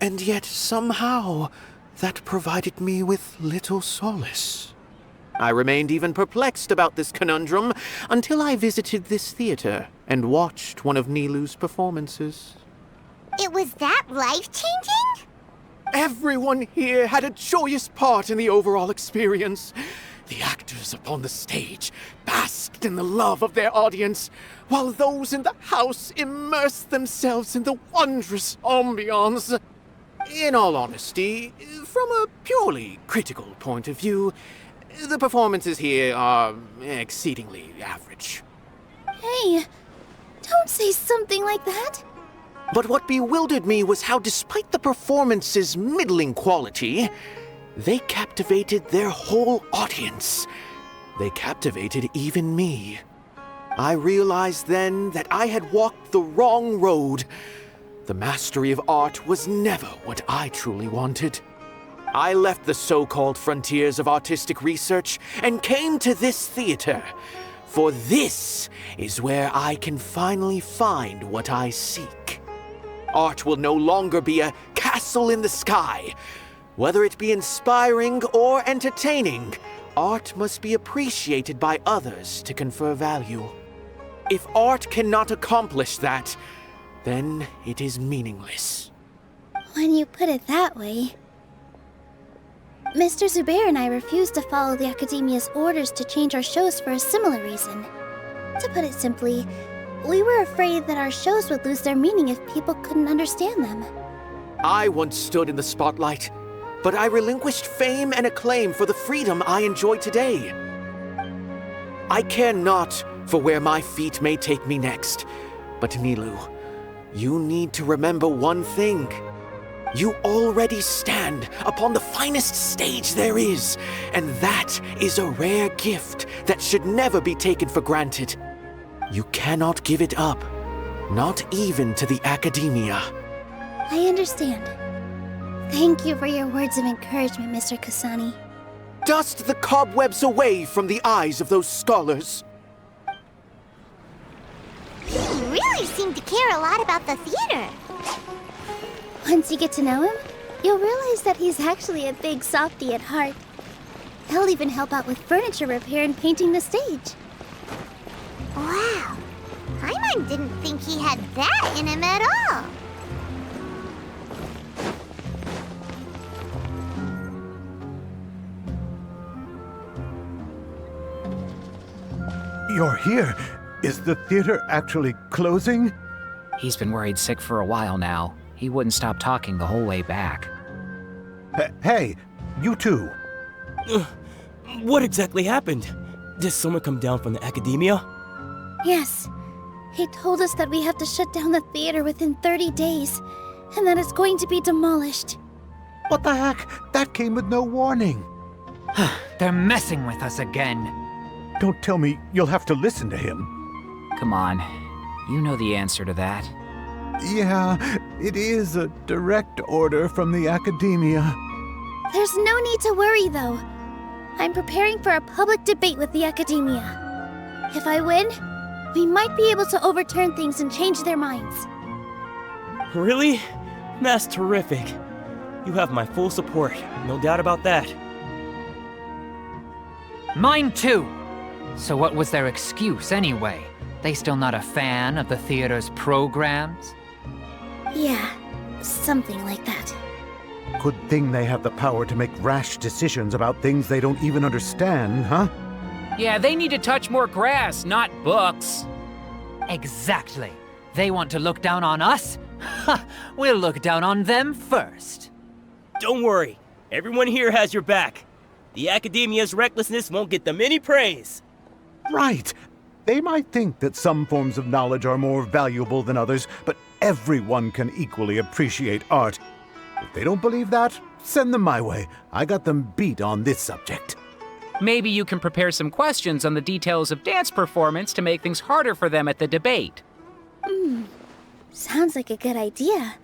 and yet somehow that provided me with little solace. I remained even perplexed about this conundrum until I visited this theater and watched one of Nilou's performances. It was that life-changing? Everyone here had a joyous part in the overall experience. The actors upon the stage basked in the love of their audience, while those in the house immersed themselves in the wondrous ambiance. In all honesty, from a purely critical point of view, the performances here are exceedingly average. Hey, don't say something like that. But what bewildered me was how, despite the performance's middling quality, They captivated their whole audience. They captivated even me. I realized then that I had walked the wrong road. The mastery of art was never what I truly wanted. I left the so-called frontiers of artistic research and came to this theater. For this is where I can finally find what I seek. Art will no longer be a castle in the sky. Whether it be inspiring or entertaining, art must be appreciated by others to confer value. If art cannot accomplish that, then it is meaningless. When you put it that way... Mr. Zubair and I refused to follow the Academia's orders to change our shows for a similar reason. To put it simply, we were afraid that our shows would lose their meaning if people couldn't understand them. I once stood in the spotlight, but I relinquished fame and acclaim for the freedom I enjoy today. I care not for where my feet may take me next, but Nilou, you need to remember one thing. You already stand upon the finest stage there is, and that is a rare gift that should never be taken for granted. You cannot give it up, not even to the Academia. I understand. Thank you for your words of encouragement, Mr. Kasani. Dust the cobwebs away from the eyes of those scholars. You really seem to care a lot about the theater. Once you get to know him, you'll realize that he's actually a big softie at heart. He'll even help out with furniture repair and painting the stage. Wow. Paimon didn't think he had that in him at all. You're here. Is the theater actually closing? He's been worried sick for a while now. He wouldn't stop talking the whole way back. Hey, you two. What exactly happened? Did someone come down from the Academia? Yes. He told us that we have to shut down the theater within 30 days, and that it's going to be demolished. What the heck? That came with no warning. They're messing with us again. Don't tell me you'll have to listen to him. Come on. You know the answer to that. Yeah, it is a direct order from the Academia. There's no need to worry, though. I'm preparing for a public debate with the Academia. If I win, we might be able to overturn things and change their minds. Really? That's terrific. You have my full support, no doubt about that. Mine too. So what was their excuse anyway? They still not a fan of the theater's programs? Yeah, something like that. Good thing they have the power to make rash decisions about things they don't even understand, huh? Yeah, they need to touch more grass, not books. Exactly. They want to look down on us? Ha! We'll look down on them first. Don't worry. Everyone here has your back. The Academia's recklessness won't get them any praise. Right. They might think that some forms of knowledge are more valuable than others, but everyone can equally appreciate art. If they don't believe that, send them my way. I got them beat on this subject. Maybe you can prepare some questions on the details of dance performance to make things harder for them at the debate. Sounds like a good idea.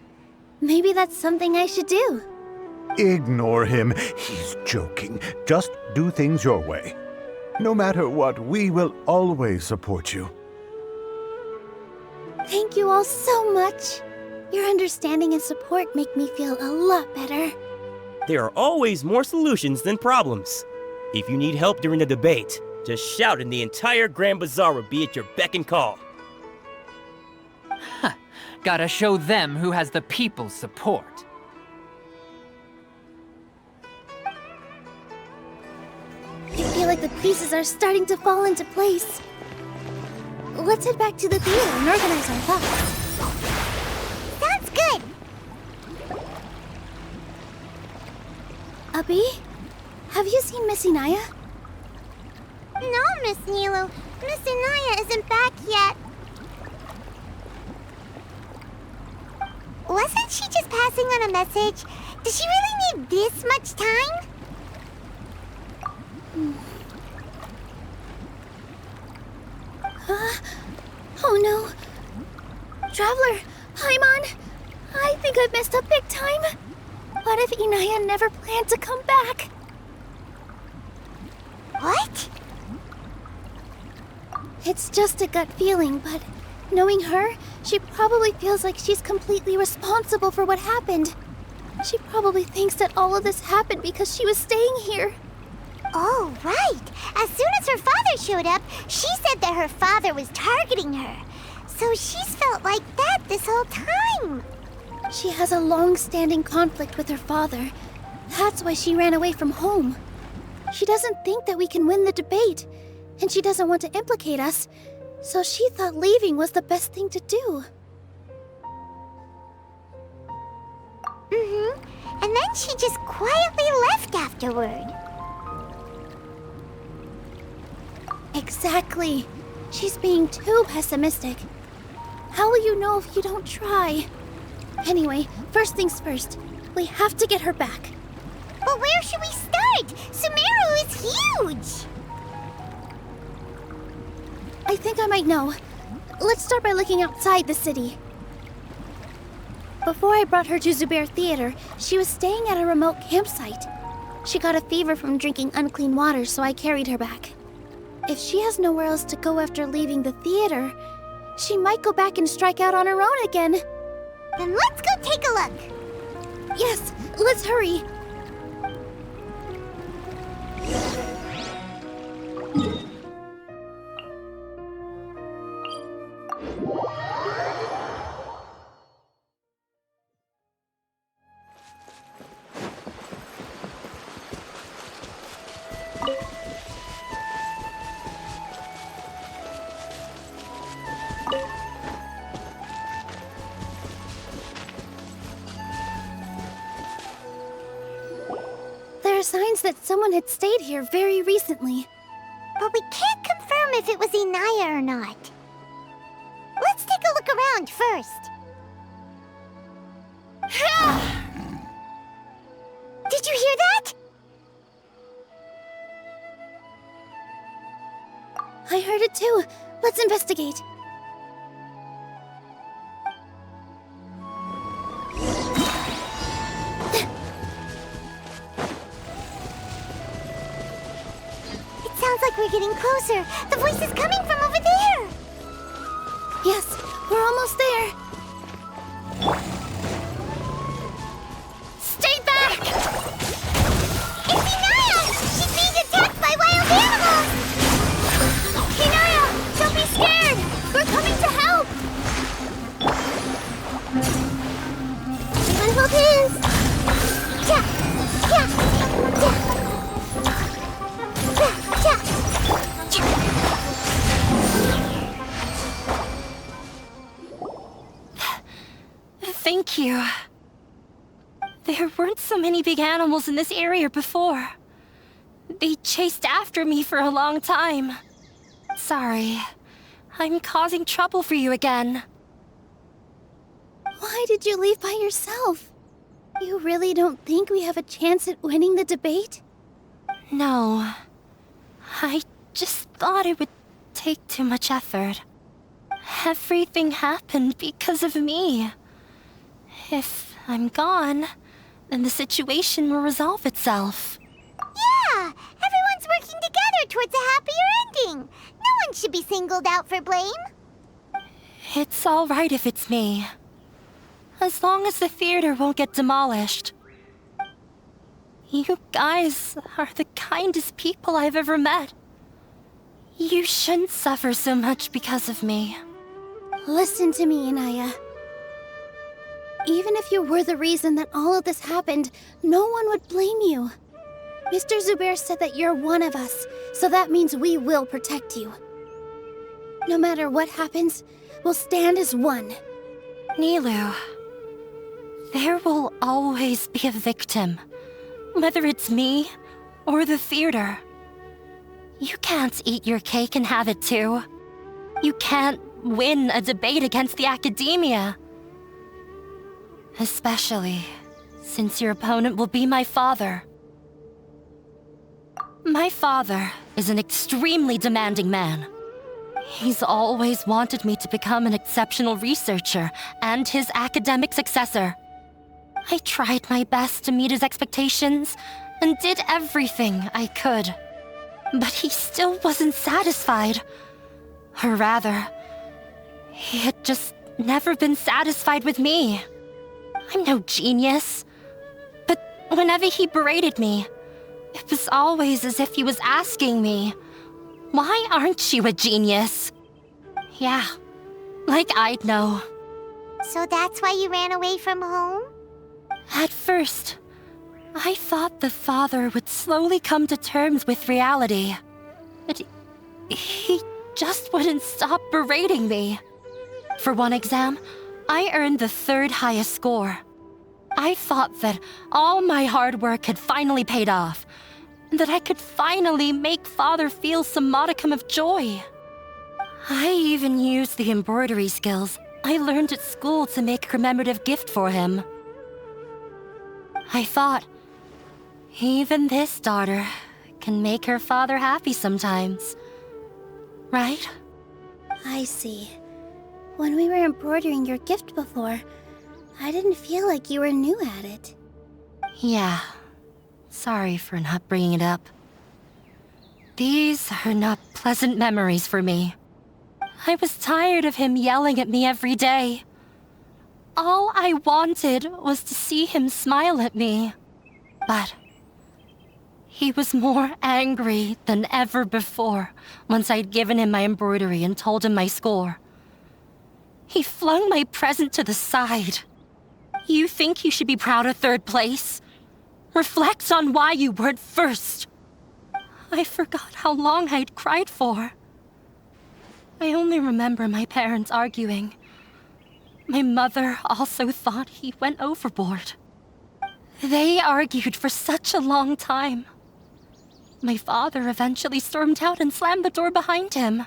Maybe that's something I should do. Ignore him. He's joking. Just do things your way. No matter what, we will always support you. Thank you all so much. Your understanding and support make me feel a lot better. There are always more solutions than problems. If you need help during the debate, just shout and the entire Grand Bazaar will be at your beck and call. Gotta show them who has the people's support. I feel like the pieces are starting to fall into place. Let's head back to the theater and organize our thoughts. Sounds good. Abi, have you seen Miss Inaya? No, Miss Nilou. Miss Inaya isn't back yet. Wasn't she just passing on a message? Does she really need this much time? Oh no! Traveler! Paimon! I think I've messed up big time! What if Inaya never planned to come back? What? It's just a gut feeling, but knowing her, she probably feels like she's completely responsible for what happened. She probably thinks that all of this happened because she was staying here. Oh, right. As soon as her father showed up, she said that her father was targeting her. So she's felt like that this whole time. She has a long-standing conflict with her father. That's why she ran away from home. She doesn't think that we can win the debate, and she doesn't want to implicate us, so she thought leaving was the best thing to do. And then she just quietly left afterward. Exactly. She's being too pessimistic. How will you know if you don't try? Anyway, first things first. We have to get her back. But where should we start? Sumeru is huge! I think I might know. Let's start by looking outside the city. Before I brought her to Zubair Theater, she was staying at a remote campsite. She got a fever from drinking unclean water, so I carried her back. If she has nowhere else to go after leaving the theater, she might go back and strike out on her own again. Then let's go take a look. Yes, let's hurry. There are signs that someone had stayed here very recently. But we can't confirm if it was Inaya or not. Let's take a look around first. Did you hear that? I heard it too. Let's investigate. Sounds like we're getting closer. The voice is coming from over there. Yes, we're almost there. Stay back! It's Inaya! She's being attacked by wild animals! Inaya, don't be scared! We're coming to help! Everyone hold hands! Ja! Ja! Ja! Thank you. There weren't so many big animals in this area before. They chased after me for a long time. Sorry. I'm causing trouble for you again. Why did you leave by yourself? You really don't think we have a chance at winning the debate? No. I just thought it would take too much effort. Everything happened because of me. If I'm gone, then the situation will resolve itself. Yeah! Everyone's working together towards a happier ending. No one should be singled out for blame. It's all right if it's me. As long as the theater won't get demolished. You guys are the kindest people I've ever met. You shouldn't suffer so much because of me. Listen to me, Inaya. Even if you were the reason that all of this happened, no one would blame you. Mr. Zubair said that you're one of us, so that means we will protect you. No matter what happens, we'll stand as one. Nilou, there will always be a victim, whether it's me or the theater. You can't eat your cake and have it too. You can't win a debate against the academia. Especially since your opponent will be my father. My father is an extremely demanding man. He's always wanted me to become an exceptional researcher and his academic successor. I tried my best to meet his expectations and did everything I could. But he still wasn't satisfied. Or rather, he had just never been satisfied with me. I'm no genius. But whenever he berated me, it was always as if he was asking me, "Why aren't you a genius?" Yeah, like I'd know. So that's why you ran away from home? At first, I thought the father would slowly come to terms with reality. But he just wouldn't stop berating me. For one exam, I earned the 3rd highest score. I thought that all my hard work had finally paid off, and that I could finally make Father feel some modicum of joy. I even used the embroidery skills I learned at school to make a commemorative gift for him. I thought, even this daughter can make her father happy sometimes. Right? I see. When we were embroidering your gift before, I didn't feel like you were new at it. Yeah. Sorry for not bringing it up. These are not pleasant memories for me. I was tired of him yelling at me every day. All I wanted was to see him smile at me. But he was more angry than ever before once I'd given him my embroidery and told him my score. He flung my present to the side. You think you should be proud of 3rd place? Reflect on why you weren't first. I forgot how long I'd cried for. I only remember my parents arguing. My mother also thought he went overboard. They argued for such a long time. My father eventually stormed out and slammed the door behind him.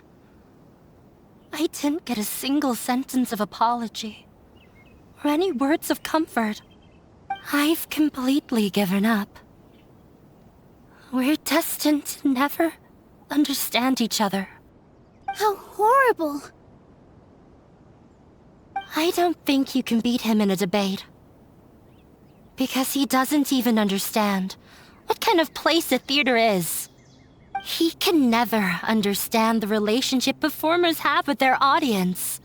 I didn't get a single sentence of apology or any words of comfort. I've completely given up. We're destined to never understand each other. How horrible! I don't think you can beat him in a debate. Because he doesn't even understand what kind of place a theater is. He can never understand the relationship performers have with their audience.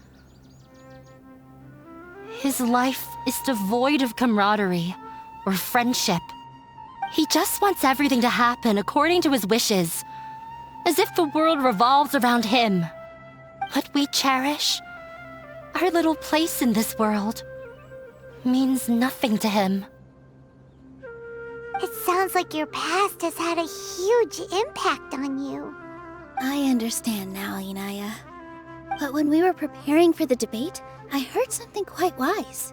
His life is devoid of camaraderie or friendship. He just wants everything to happen according to his wishes, as if the world revolves around him. What we cherish, our little place in this world, means nothing to him. It sounds like your past has had a huge impact on you. I understand now, Inaya. But when we were preparing for the debate, I heard something quite wise.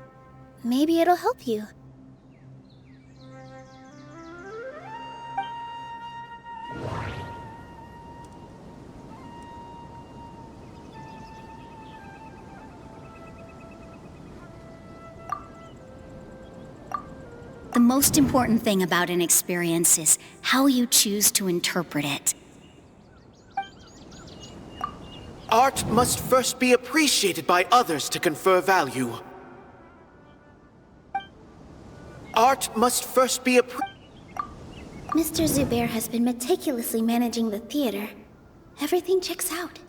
Maybe it'll help you. The most important thing about an experience is how you choose to interpret it. Art must first be appreciated by others to confer value. Art must first be Mr. Zubair has been meticulously managing the theater. Everything checks out.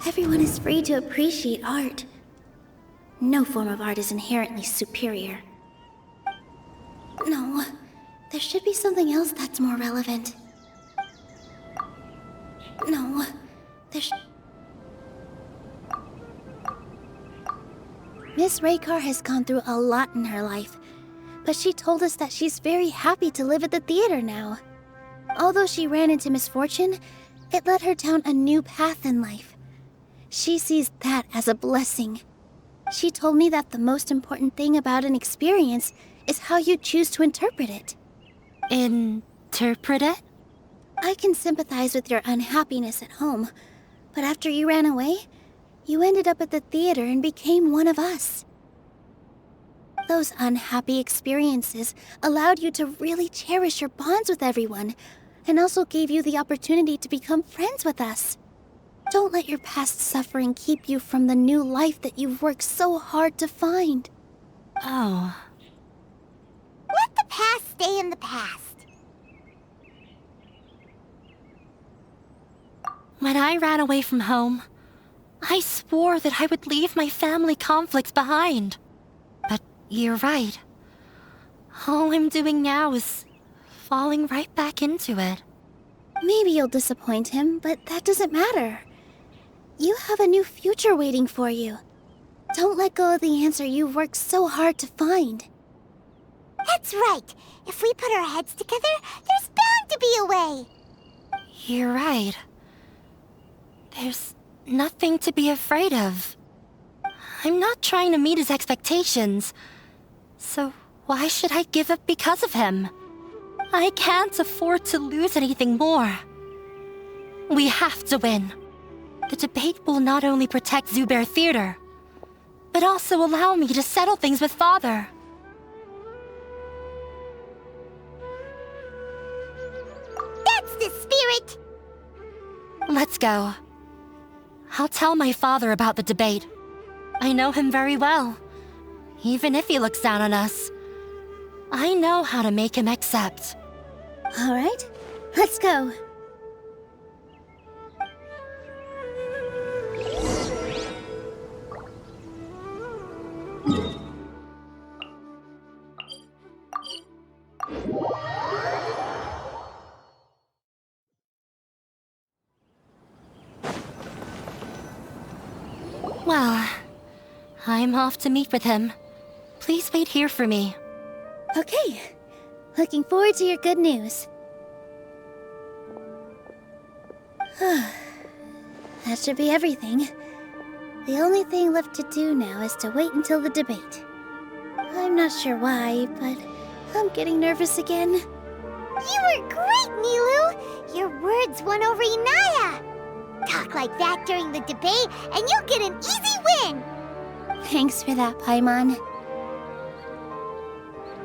Everyone is free to appreciate art. No form of art is inherently superior. No, there should be something else that's more relevant. No, Miss Raykar has gone through a lot in her life, but she told us that she's very happy to live at the theater now. Although she ran into misfortune, it led her down a new path in life. She sees that as a blessing. She told me that the most important thing about an experience is how you choose to interpret it. Interpret it? I can sympathize with your unhappiness at home, but after you ran away, you ended up at the theater and became one of us. Those unhappy experiences allowed you to really cherish your bonds with everyone, and also gave you the opportunity to become friends with us. Don't let your past suffering keep you from the new life that you've worked so hard to find. Oh. Let the past stay in the past. When I ran away from home, I swore that I would leave my family conflicts behind. But you're right. All I'm doing now is falling right back into it. Maybe you'll disappoint him, but that doesn't matter. You have a new future waiting for you. Don't let go of the answer you've worked so hard to find. That's right. If we put our heads together, there's bound to be a way. You're right. There's nothing to be afraid of. I'm not trying to meet his expectations. So why should I give up because of him? I can't afford to lose anything more. We have to win. The debate will not only protect Zubair Theater, but also allow me to settle things with Father. That's the spirit! Let's go. I'll tell my father about the debate. I know him very well. Even if he looks down on us, I know how to make him accept. All right, let's go. Well, I'm off to meet with him. Please wait here for me. Okay, looking forward to your good news. That should be everything. The only thing left to do now is to wait until the debate. I'm not sure why, but I'm getting nervous again. You were great, Nilou! Your words won over Inaya! Talk like that during the debate, and you'll get an easy win! Thanks for that, Paimon.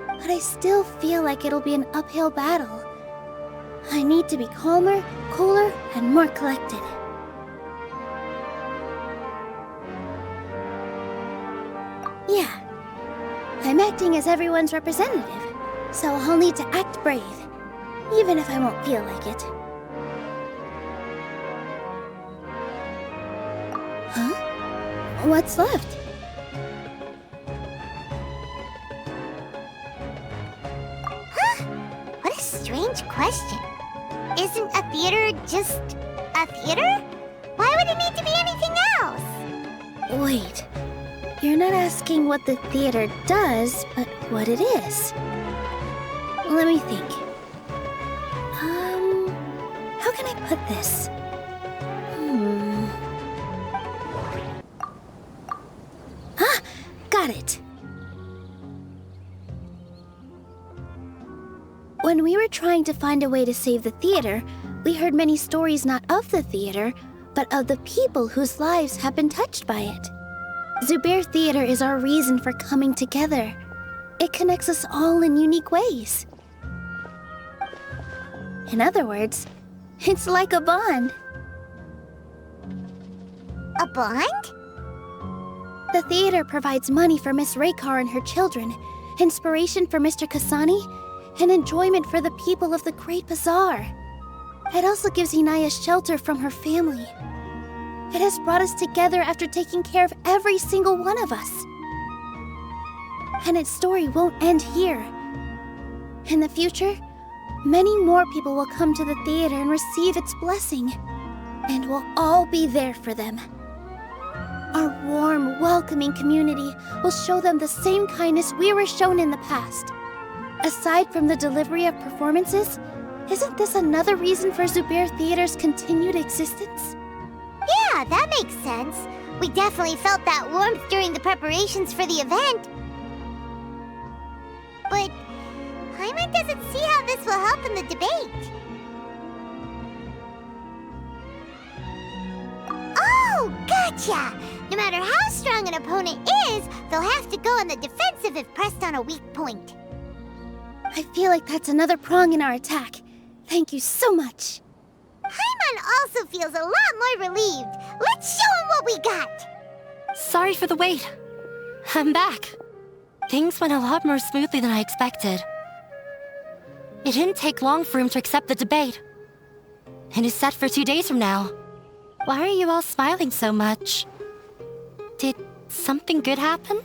But I still feel like it'll be an uphill battle. I need to be calmer, cooler, and more collected. Yeah. I'm acting as everyone's representative, so I'll need to act brave, even if I won't feel like it. Huh? What's left? Huh? What a strange question. Isn't a theater just a theater? Why would it need to be anything else? Wait. You're not asking what the theater does, but what it is. Let me think. How can I put this? Ah, got it. When we were trying to find a way to save the theater, we heard many stories not of the theater, but of the people whose lives have been touched by it. Zubair Theater is our reason for coming together. It connects us all in unique ways. In other words, it's like a bond. A bond? The theater provides money for Miss Raykar and her children, inspiration for Mr. Kasani, and enjoyment for the people of the Great Bazaar. It also gives Inaya shelter from her family. It has brought us together after taking care of every single one of us. And its story won't end here. In the future, many more people will come to the theater and receive its blessing. And we'll all be there for them. Our warm, welcoming community will show them the same kindness we were shown in the past. Aside from the delivery of performances, isn't this another reason for Zubair Theater's continued existence? Yeah, that makes sense. We definitely felt that warmth during the preparations for the event. But Paimon doesn't see how this will help in the debate. Oh, gotcha! No matter how strong an opponent is, they'll have to go on the defensive if pressed on a weak point. I feel like that's another prong in our attack. Thank you so much. Paimon also feels a lot more relieved. Let's show him what we got! Sorry for the wait. I'm back. Things went a lot more smoothly than I expected. It didn't take long for him to accept the debate. It is set for 2 days from now. Why are you all smiling so much? Did something good happen?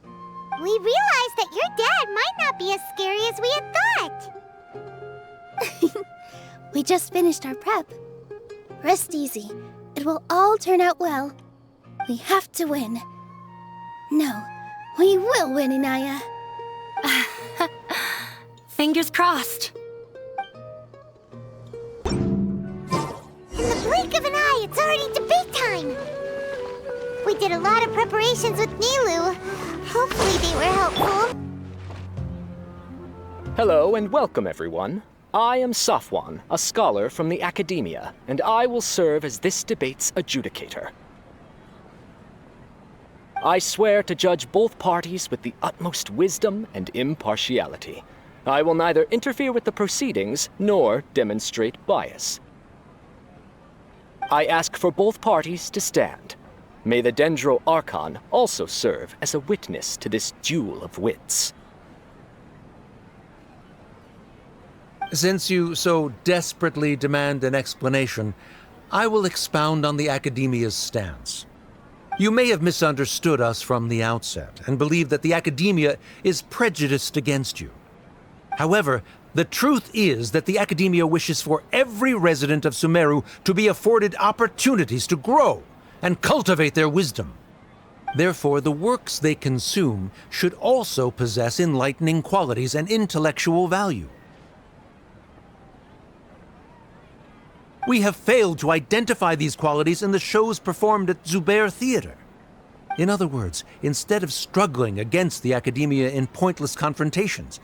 We realized that your dad might not be as scary as we had thought. We just finished our prep. Rest easy. It will all turn out well. We have to win. No, we will win, Inaya. Fingers crossed. In the blink of an eye, it's already debate time! We did a lot of preparations with Nilou. Hopefully they were helpful. Hello and welcome, everyone. I am Safwan, a scholar from the Academia, and I will serve as this debate's adjudicator. I swear to judge both parties with the utmost wisdom and impartiality. I will neither interfere with the proceedings nor demonstrate bias. I ask for both parties to stand. May the Dendro Archon also serve as a witness to this duel of wits. Since you so desperately demand an explanation, I will expound on the Academia's stance. You may have misunderstood us from the outset and believe that the Academia is prejudiced against you. However, the truth is that the Academia wishes for every resident of Sumeru to be afforded opportunities to grow and cultivate their wisdom. Therefore, the works they consume should also possess enlightening qualities and intellectual value. We have failed to identify these qualities in the shows performed at Zubair Theater. In other words, instead of struggling against the Academia in pointless confrontations,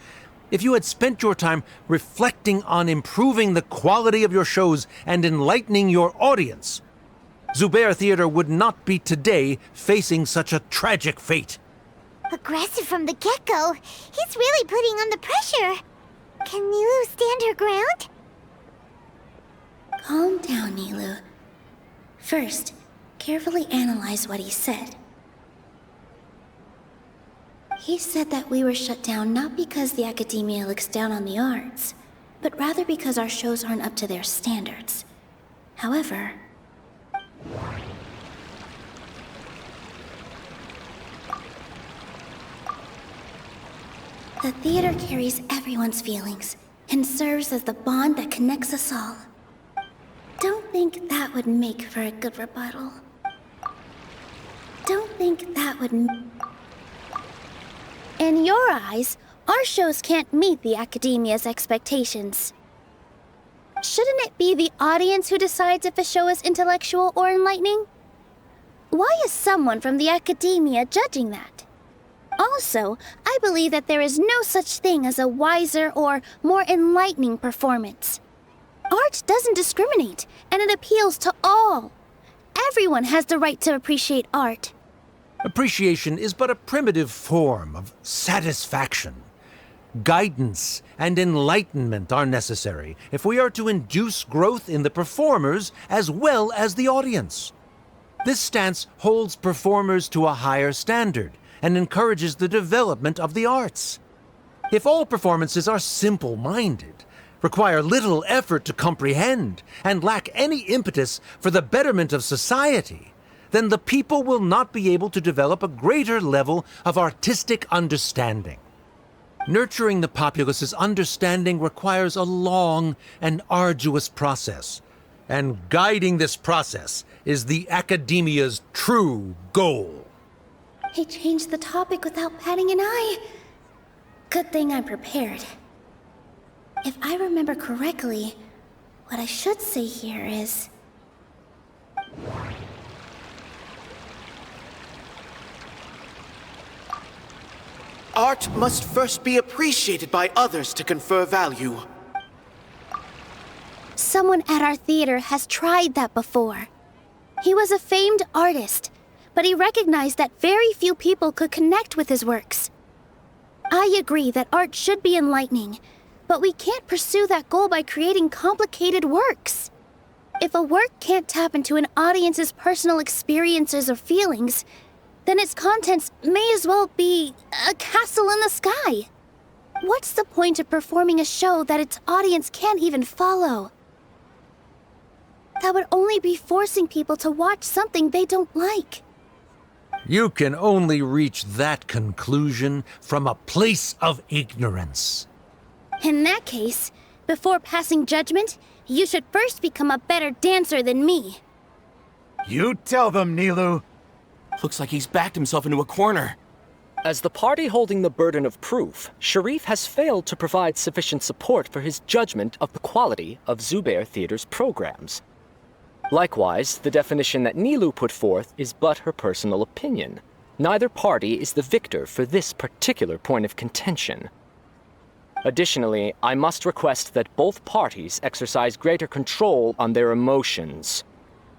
if you had spent your time reflecting on improving the quality of your shows and enlightening your audience, Zubair Theater would not be today facing such a tragic fate. Aggressive from the get-go, he's really putting on the pressure. Can Nilou stand her ground? Calm down, Nilou. First, carefully analyze what he said. He said that we were shut down not because the Academia looks down on the arts, but rather because our shows aren't up to their standards. However, the theater carries everyone's feelings and serves as the bond that connects us all. Don't think that would make for a good rebuttal. Don't think that would... In your eyes, our shows can't meet the Academia's expectations. Shouldn't it be the audience who decides if a show is intellectual or enlightening? Why is someone from the Academia judging that? Also, I believe that there is no such thing as a wiser or more enlightening performance. Art doesn't discriminate, and it appeals to all. Everyone has the right to appreciate art. Appreciation is but a primitive form of satisfaction. Guidance and enlightenment are necessary if we are to induce growth in the performers as well as the audience. This stance holds performers to a higher standard and encourages the development of the arts. If all performances are simple-minded, require little effort to comprehend, and lack any impetus for the betterment of society, then the people will not be able to develop a greater level of artistic understanding. Nurturing the populace's understanding requires a long and arduous process, and guiding this process is the Academia's true goal. He changed the topic without batting an eye. Good thing I'm prepared. If I remember correctly, what I should say here is... Art must first be appreciated by others to confer value. Someone at our theater has tried that before. He was a famed artist, but he recognized that very few people could connect with his works. I agree that art should be enlightening, but we can't pursue that goal by creating complicated works. If a work can't tap into an audience's personal experiences or feelings, then its contents may as well be a castle in the sky. What's the point of performing a show that its audience can't even follow? That would only be forcing people to watch something they don't like. You can only reach that conclusion from a place of ignorance. In that case, before passing judgment, you should first become a better dancer than me. You tell them, Nilou. Looks like he's backed himself into a corner. As the party holding the burden of proof, Sharif has failed to provide sufficient support for his judgment of the quality of Zubair Theater's programs. Likewise, the definition that Nilou put forth is but her personal opinion. Neither party is the victor for this particular point of contention. Additionally, I must request that both parties exercise greater control on their emotions.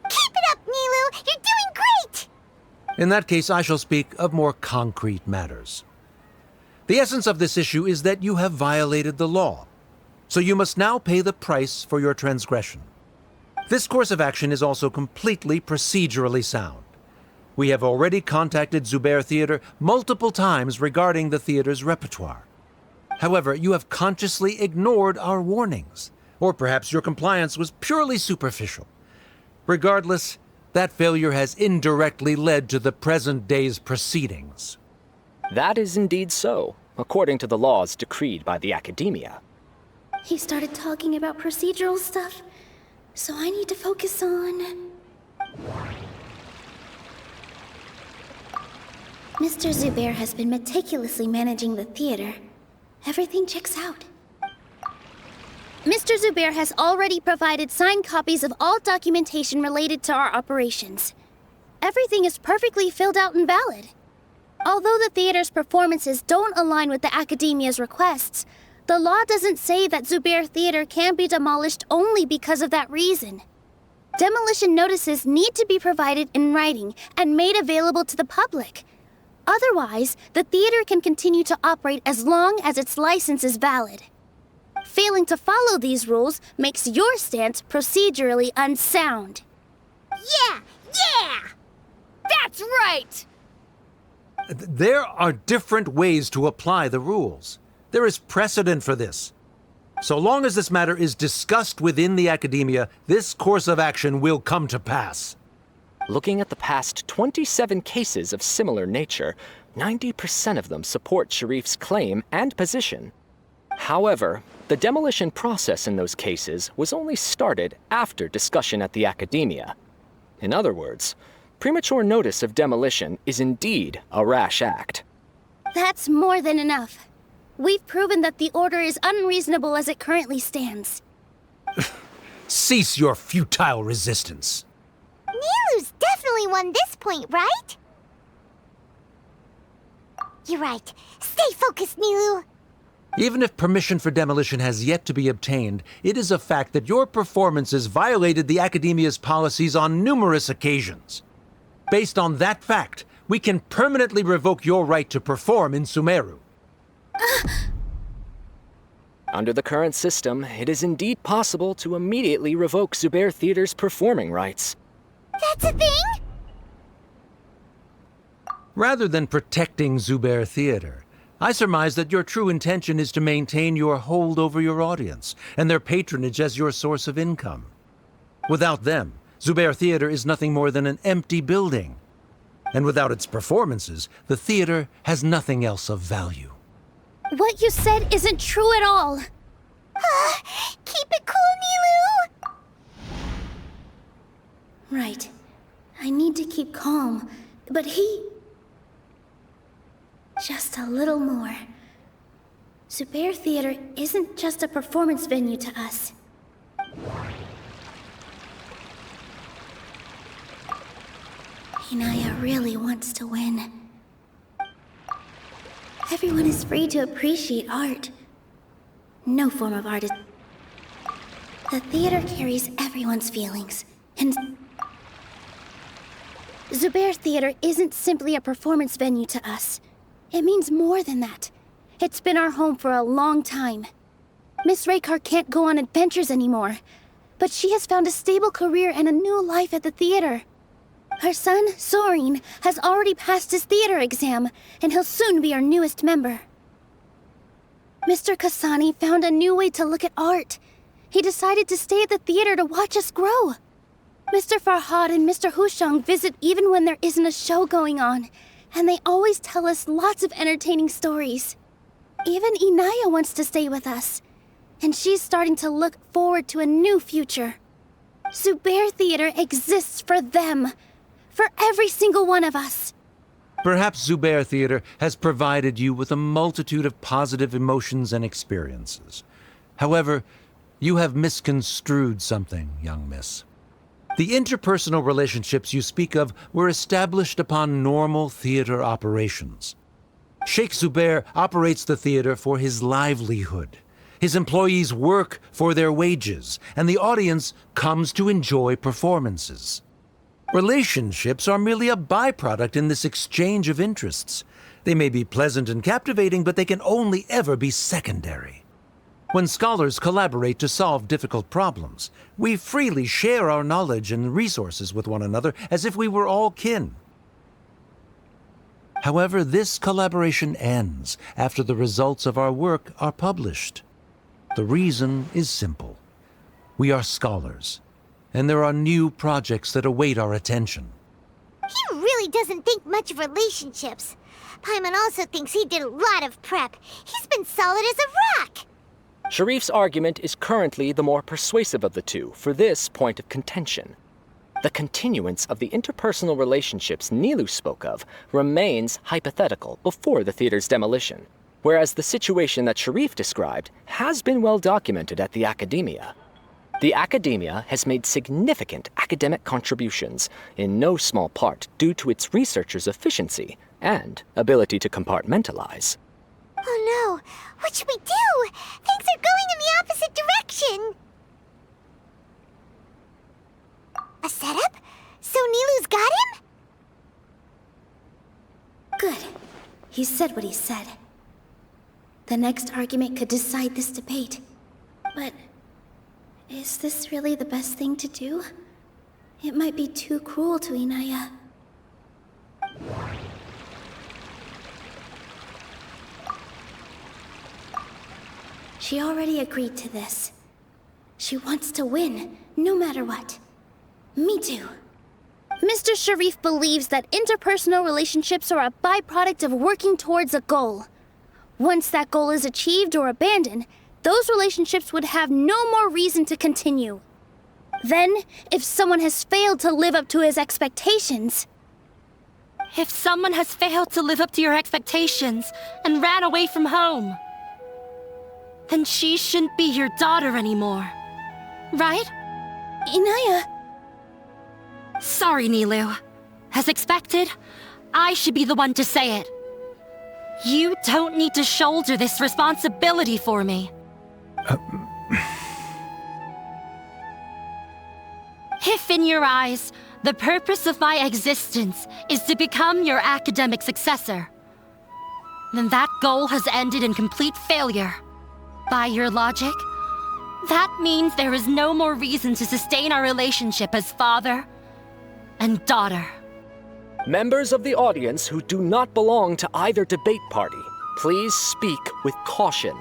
Keep it up, Nilou! You're doing great! In that case, I shall speak of more concrete matters. The essence of this issue is that you have violated the law, so you must now pay the price for your transgression. This course of action is also completely procedurally sound. We have already contacted Zubair Theater multiple times regarding the theater's repertoire. However, you have consciously ignored our warnings, or perhaps your compliance was purely superficial. Regardless, that failure has indirectly led to the present day's proceedings. That is indeed so, according to the laws decreed by the Academia. He started talking about procedural stuff, so I need to focus on... Mr. Zubair has been meticulously managing the theater. Everything checks out. Mr. Zubair has already provided signed copies of all documentation related to our operations. Everything is perfectly filled out and valid. Although the theater's performances don't align with the Academia's requests, the law doesn't say that Zubair Theater can be demolished only because of that reason. Demolition notices need to be provided in writing and made available to the public. Otherwise, the theater can continue to operate as long as its license is valid. Failing to follow these rules makes your stance procedurally unsound. Yeah! That's right! There are different ways to apply the rules. There is precedent for this. So long as this matter is discussed within the Academia, this course of action will come to pass. Looking at the past 27 cases of similar nature, 90% of them support Sharif's claim and position. However, the demolition process in those cases was only started after discussion at the Academia. In other words, premature notice of demolition is indeed a rash act. That's more than enough. We've proven that the order is unreasonable as it currently stands. Cease your futile resistance. Nilou's definitely won this point, right? You're right. Stay focused, Nilou. Even if permission for demolition has yet to be obtained, it is a fact that your performances violated the Academia's policies on numerous occasions. Based on that fact, we can permanently revoke your right to perform in Sumeru. Under the current system, it is indeed possible to immediately revoke Zubair Theater's performing rights. That's a thing? Rather than protecting Zubair Theater, I surmise that your true intention is to maintain your hold over your audience and their patronage as your source of income. Without them, Zubair Theater is nothing more than an empty building. And without its performances, the theater has nothing else of value. What you said isn't true at all. Keep it cool, Nilou! Right. I need to keep calm, but just a little more. Zubair Theater isn't just a performance venue to us. Inaya really wants to win. Everyone is free to appreciate art. No form of art is... The theater carries everyone's feelings, and Zubair Theater isn't simply a performance venue to us. It means more than that. It's been our home for a long time. Miss Raykar can't go on adventures anymore, but she has found a stable career and a new life at the theater. Her son, Soren, has already passed his theater exam, and he'll soon be our newest member. Mr. Kasani found a new way to look at art. He decided to stay at the theater to watch us grow. Mr. Farhad and Mr. Hushang visit even when there isn't a show going on, and they always tell us lots of entertaining stories. Even Inaya wants to stay with us, and she's starting to look forward to a new future. Zubair Theater exists for them, for every single one of us. Perhaps Zubair Theater has provided you with a multitude of positive emotions and experiences. However, you have misconstrued something, young miss. The interpersonal relationships you speak of were established upon normal theater operations. Sheikh Zubair operates the theater for his livelihood. His employees work for their wages, and the audience comes to enjoy performances. Relationships are merely a byproduct in this exchange of interests. They may be pleasant and captivating, but they can only ever be secondary. When scholars collaborate to solve difficult problems, we freely share our knowledge and resources with one another as if we were all kin. However, this collaboration ends after the results of our work are published. The reason is simple. We are scholars, and there are new projects that await our attention. He really doesn't think much of relationships. Paimon also thinks he did a lot of prep. He's been solid as a rock. Sharif's argument is currently the more persuasive of the two for this point of contention. The continuance of the interpersonal relationships Nilou spoke of remains hypothetical before the theater's demolition, whereas the situation that Sharif described has been well documented at the Academia. The Academia has made significant academic contributions, in no small part due to its researchers' efficiency and ability to compartmentalize. Oh no, what should we do? Things are going in the opposite direction. A setup? So Nilou's got him? Good. He said what he said. The next argument could decide this debate. But is this really the best thing to do? It might be too cruel to Inaya. She already agreed to this. She wants to win, no matter what. Me too. Mr. Sharif believes that interpersonal relationships are a byproduct of working towards a goal. Once that goal is achieved or abandoned, those relationships would have no more reason to continue. Then, if someone has failed to live up to his expectations... If someone has failed to live up to your expectations and ran away from home, then she shouldn't be your daughter anymore. Right? Inaya... Sorry, Nilou. As expected, I should be the one to say it. You don't need to shoulder this responsibility for me. If in your eyes, the purpose of my existence is to become your academic successor, then that goal has ended in complete failure. By your logic, that means there is no more reason to sustain our relationship as father and daughter. Members of the audience who do not belong to either debate party, please speak with caution.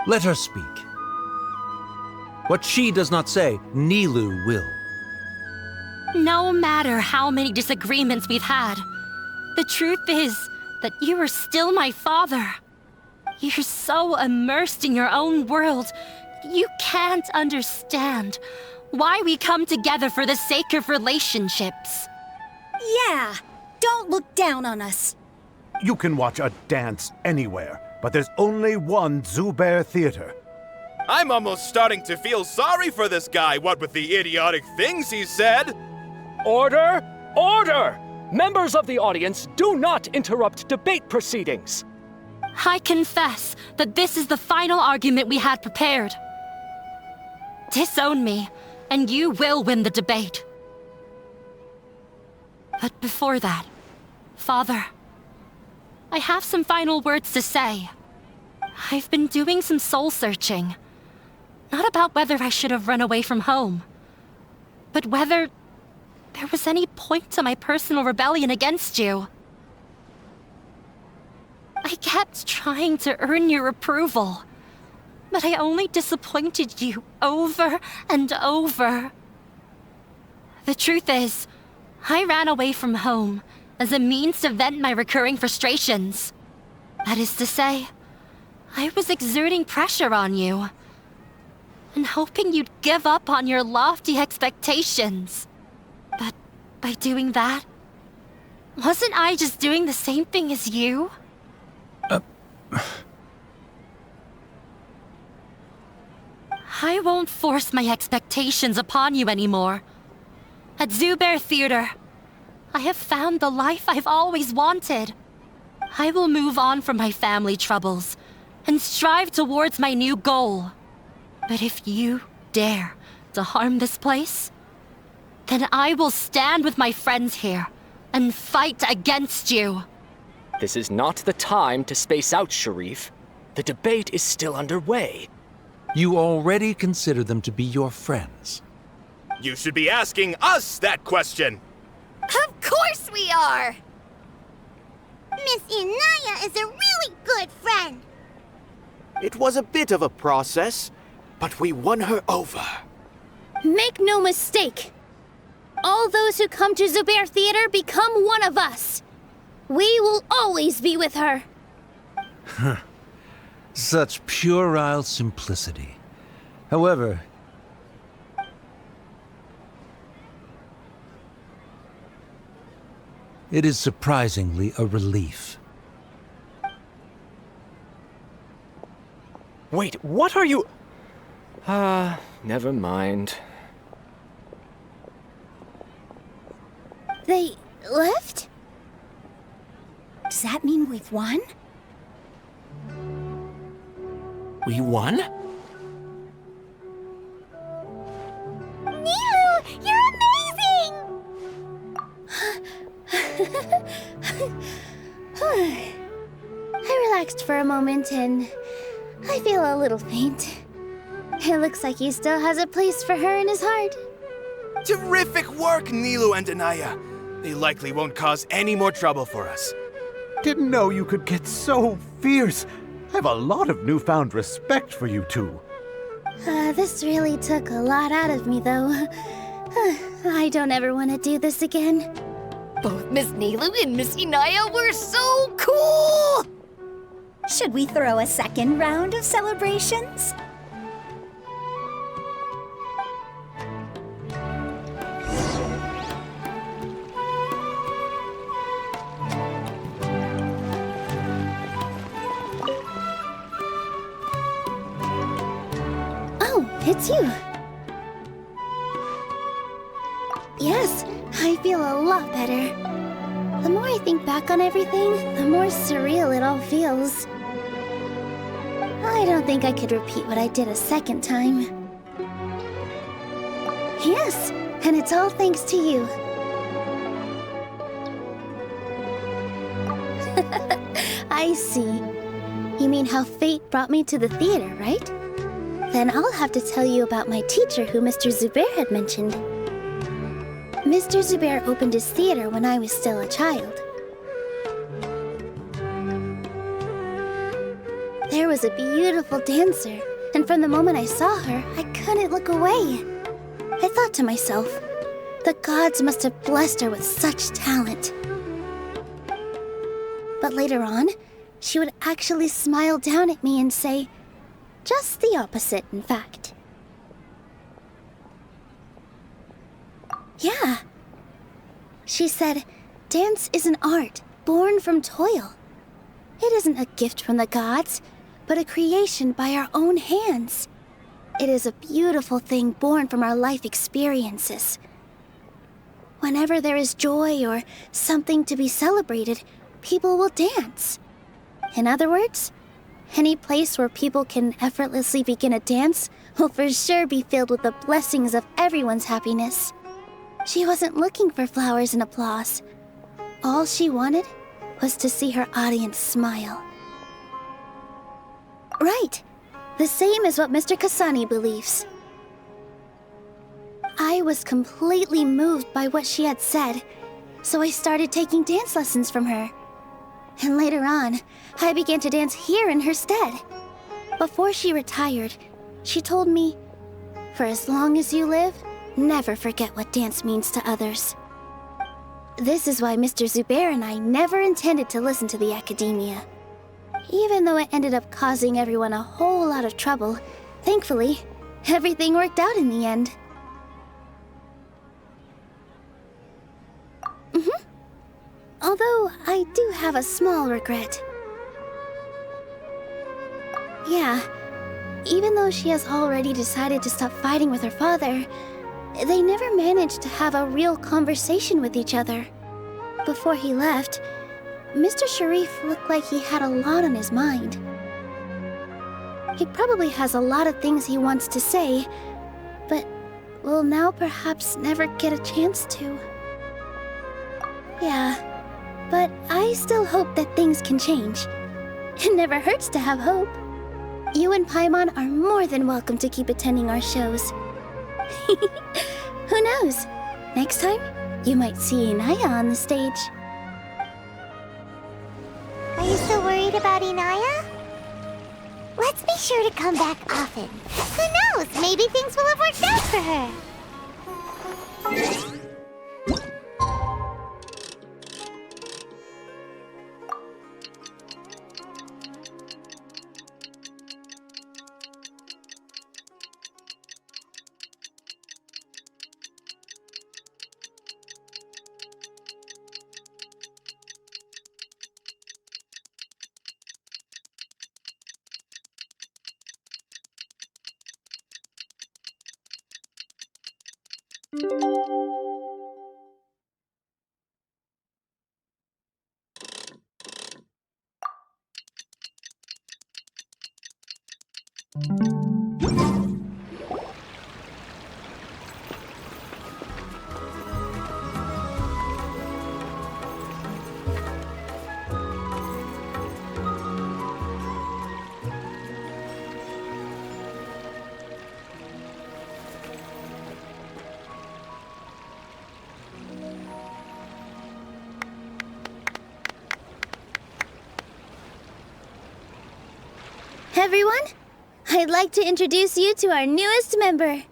Let her speak. What she does not say, Nilou will. No matter how many disagreements we've had, the truth is that you are still my father. You're so immersed in your own world, you can't understand why we come together for the sake of relationships. Yeah, don't look down on us. You can watch a dance anywhere, but there's only one Zubair Theater. I'm almost starting to feel sorry for this guy, what with the idiotic things he said. Order! Order! Members of the audience, do not interrupt debate proceedings. I confess that this is the final argument we had prepared. Disown me, and you will win the debate. But before that, Father, I have some final words to say. I've been doing some soul-searching. Not about whether I should have run away from home, but whether there was any point to my personal rebellion against you. I kept trying to earn your approval, but I only disappointed you over and over. The truth is, I ran away from home as a means to vent my recurring frustrations. That is to say, I was exerting pressure on you and hoping you'd give up on your lofty expectations. But by doing that, wasn't I just doing the same thing as you? I won't force my expectations upon you anymore. At Zubair Theater, I have found the life I've always wanted. I will move on from my family troubles and strive towards my new goal. But if you dare to harm this place, then I will stand with my friends here and fight against you. This is not the time to space out, Sharif. The debate is still underway. You already consider them to be your friends. You should be asking us that question! Of course we are! Miss Inaya is a really good friend. It was a bit of a process, but we won her over. Make no mistake. All those who come to Zubair Theater become one of us. We will always be with her. Such puerile simplicity. However, it is surprisingly a relief. Wait, what are you... never mind. They left? Does that mean we've won? We won? Nilou, you're amazing! I relaxed for a moment and I feel a little faint. It looks like he still has a place for her in his heart. Terrific work, Nilou and Anaya. They likely won't cause any more trouble for us. Didn't know you could get so fierce. I have a lot of newfound respect for you two. This really took a lot out of me, though. I don't ever want to do this again. Both Miss Nilou and Miss Inaya were so cool! Should we throw a second round of celebrations? It's you. Yes, I feel a lot better. The more I think back on everything, the more surreal it all feels. I don't think I could repeat what I did a second time. Yes, and it's all thanks to you. I see. You mean how fate brought me to the theater, right? Then I'll have to tell you about my teacher who Mr. Zubair had mentioned. Mr. Zubair opened his theater when I was still a child. There was a beautiful dancer, and from the moment I saw her, I couldn't look away. I thought to myself, the gods must have blessed her with such talent. But later on, she would actually smile down at me and say, just the opposite, in fact. Yeah. She said, dance is an art born from toil. It isn't a gift from the gods, but a creation by our own hands. It is a beautiful thing born from our life experiences. Whenever there is joy or something to be celebrated, people will dance. In other words, any place where people can effortlessly begin a dance will for sure be filled with the blessings of everyone's happiness. She wasn't looking for flowers and applause. All she wanted was to see her audience smile. Right. The same as what Mr. Kasani believes. I was completely moved by what she had said, so I started taking dance lessons from her. And later on, I began to dance here in her stead. Before she retired, she told me, "For as long as you live, never forget what dance means to others." This is why Mr. Zubair and I never intended to listen to the academia. Even though it ended up causing everyone a whole lot of trouble, thankfully, everything worked out in the end. Although, I do have a small regret. Yeah, even though she has already decided to stop fighting with her father, they never managed to have a real conversation with each other. Before he left, Mr. Sharif looked like he had a lot on his mind. He probably has a lot of things he wants to say, but will now perhaps never get a chance to. Yeah, but I still hope that things can change. It never hurts to have hope. You and Paimon are more than welcome to keep attending our shows. Who knows? Next time, you might see Inaya on the stage. Are you still worried about Inaya? Let's be sure to come back often. Who knows? Maybe things will have worked out for her. Everyone, I'd like to introduce you to our newest member,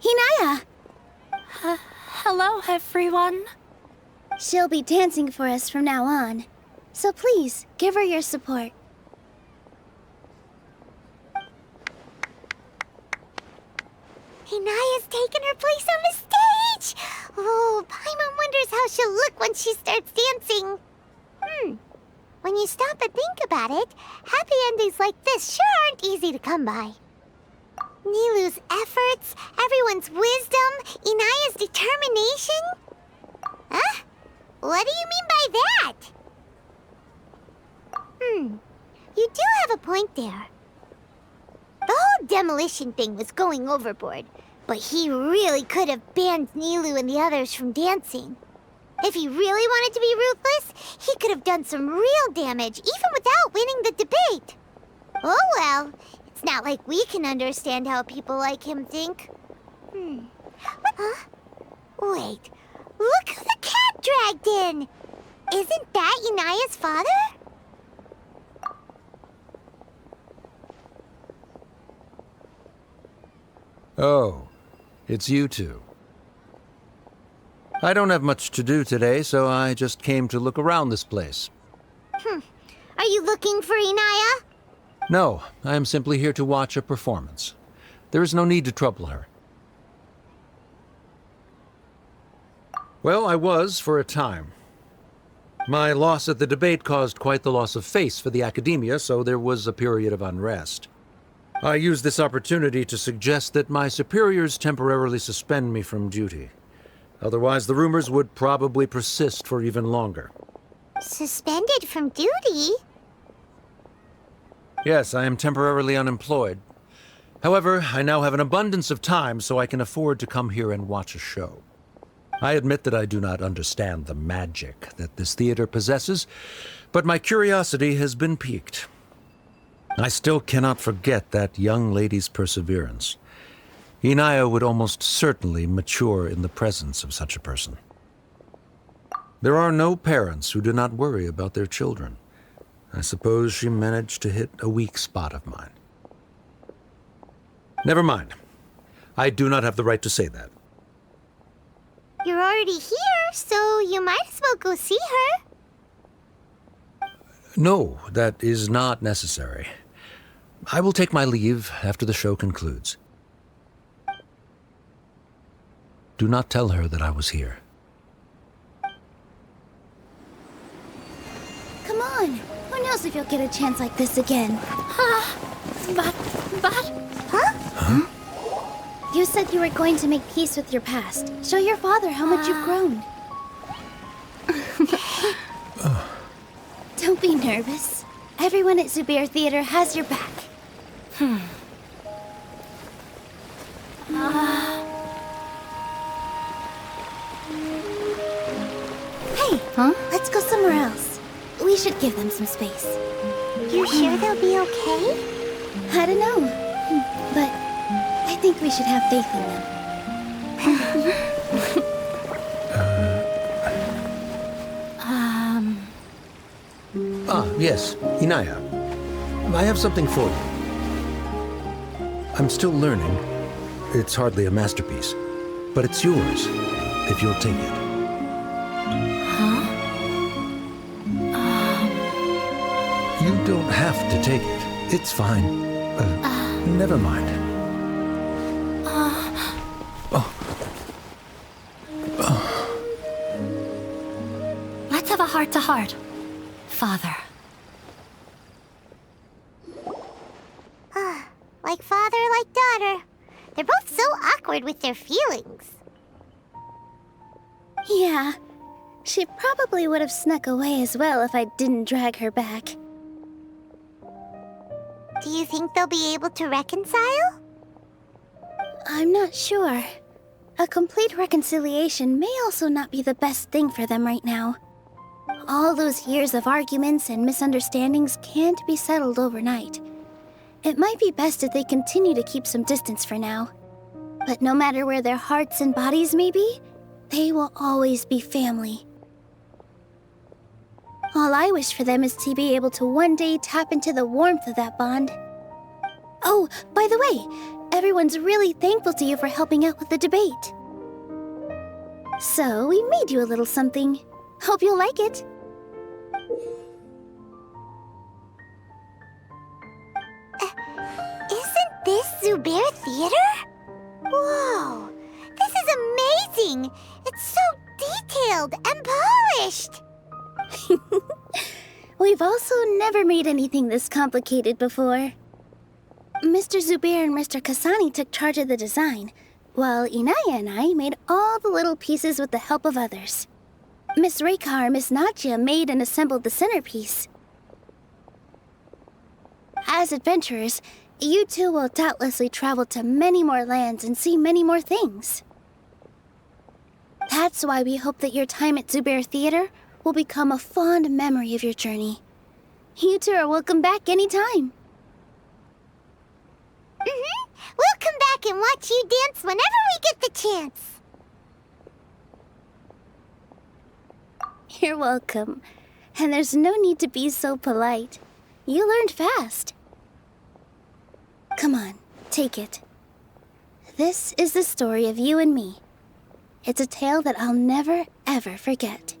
Hinaya. Hello, everyone. She'll be dancing for us from now on, so please give her your support. Inaya's taken her place on the stage! Oh, Paimon wonders how she'll look when she starts dancing. When you stop and think about it, happy endings like this sure aren't easy to come by. Nilou's efforts, everyone's wisdom, Inaya's determination? Huh? What do you mean by that? You do have a point there. The whole demolition thing was going overboard, but he really could have banned Nilou and the others from dancing. If he really wanted to be ruthless, he could have done some real damage, even without winning the debate. Oh well, it's not like we can understand how people like him think. Huh? Wait, look who the cat dragged in! Isn't that Inaya's father? Oh, it's you two. I don't have much to do today, so I just came to look around this place. Are you looking for Inaya? No, I am simply here to watch a performance. There is no need to trouble her. Well, I was for a time. My loss at the debate caused quite the loss of face for the academia, so there was a period of unrest. I used this opportunity to suggest that my superiors temporarily suspend me from duty. Otherwise, the rumors would probably persist for even longer. Suspended from duty? Yes, I am temporarily unemployed. However, I now have an abundance of time, so I can afford to come here and watch a show. I admit that I do not understand the magic that this theater possesses, but my curiosity has been piqued. I still cannot forget that young lady's perseverance. Inaya would almost certainly mature in the presence of such a person. There are no parents who do not worry about their children. I suppose she managed to hit a weak spot of mine. Never mind. I do not have the right to say that. You're already here, so you might as well go see her. No, that is not necessary. I will take my leave after the show concludes. Do not tell her that I was here. Come on. Who knows if you'll get a chance like this again? Huh? You said you were going to make peace with your past. Show your father how much you've grown. Don't be nervous. Everyone at Zubair Theater has your back. Hey, let's go somewhere else. We should give them some space. You sure they'll be okay? I don't know, but I think we should have faith in them. Yes, Inaya. I have something for you. I'm still learning. It's hardly a masterpiece, but it's yours, if you'll take it. You don't have to take it. It's fine. Never mind. Let's have a heart-to-heart. Father. Like father, like daughter. They're both so awkward with their feelings. Yeah, she probably would have snuck away as well if I didn't drag her back. Do you think they'll be able to reconcile? I'm not sure. A complete reconciliation may also not be the best thing for them right now. All those years of arguments and misunderstandings can't be settled overnight. It might be best if they continue to keep some distance for now. But no matter where their hearts and bodies may be, they will always be family. All I wish for them is to be able to one day tap into the warmth of that bond. Oh, by the way, everyone's really thankful to you for helping out with the debate. So, we made you a little something. Hope you'll like it. Isn't this Zubair Theater? Whoa! This is amazing! It's so detailed and polished! We've also never made anything this complicated before. Mr. Zubair and Mr. Kasani took charge of the design, while Inaya and I made all the little pieces with the help of others. Miss Reikar and Miss Nadia made and assembled the centerpiece. As adventurers, you two will doubtlessly travel to many more lands and see many more things. That's why we hope that your time at Zubair Theater will become a fond memory of your journey. You two are welcome back anytime. We'll come back and watch you dance whenever we get the chance. You're welcome. And there's no need to be so polite. You learned fast. Come on, take it. This is the story of you and me. It's a tale that I'll never, ever forget.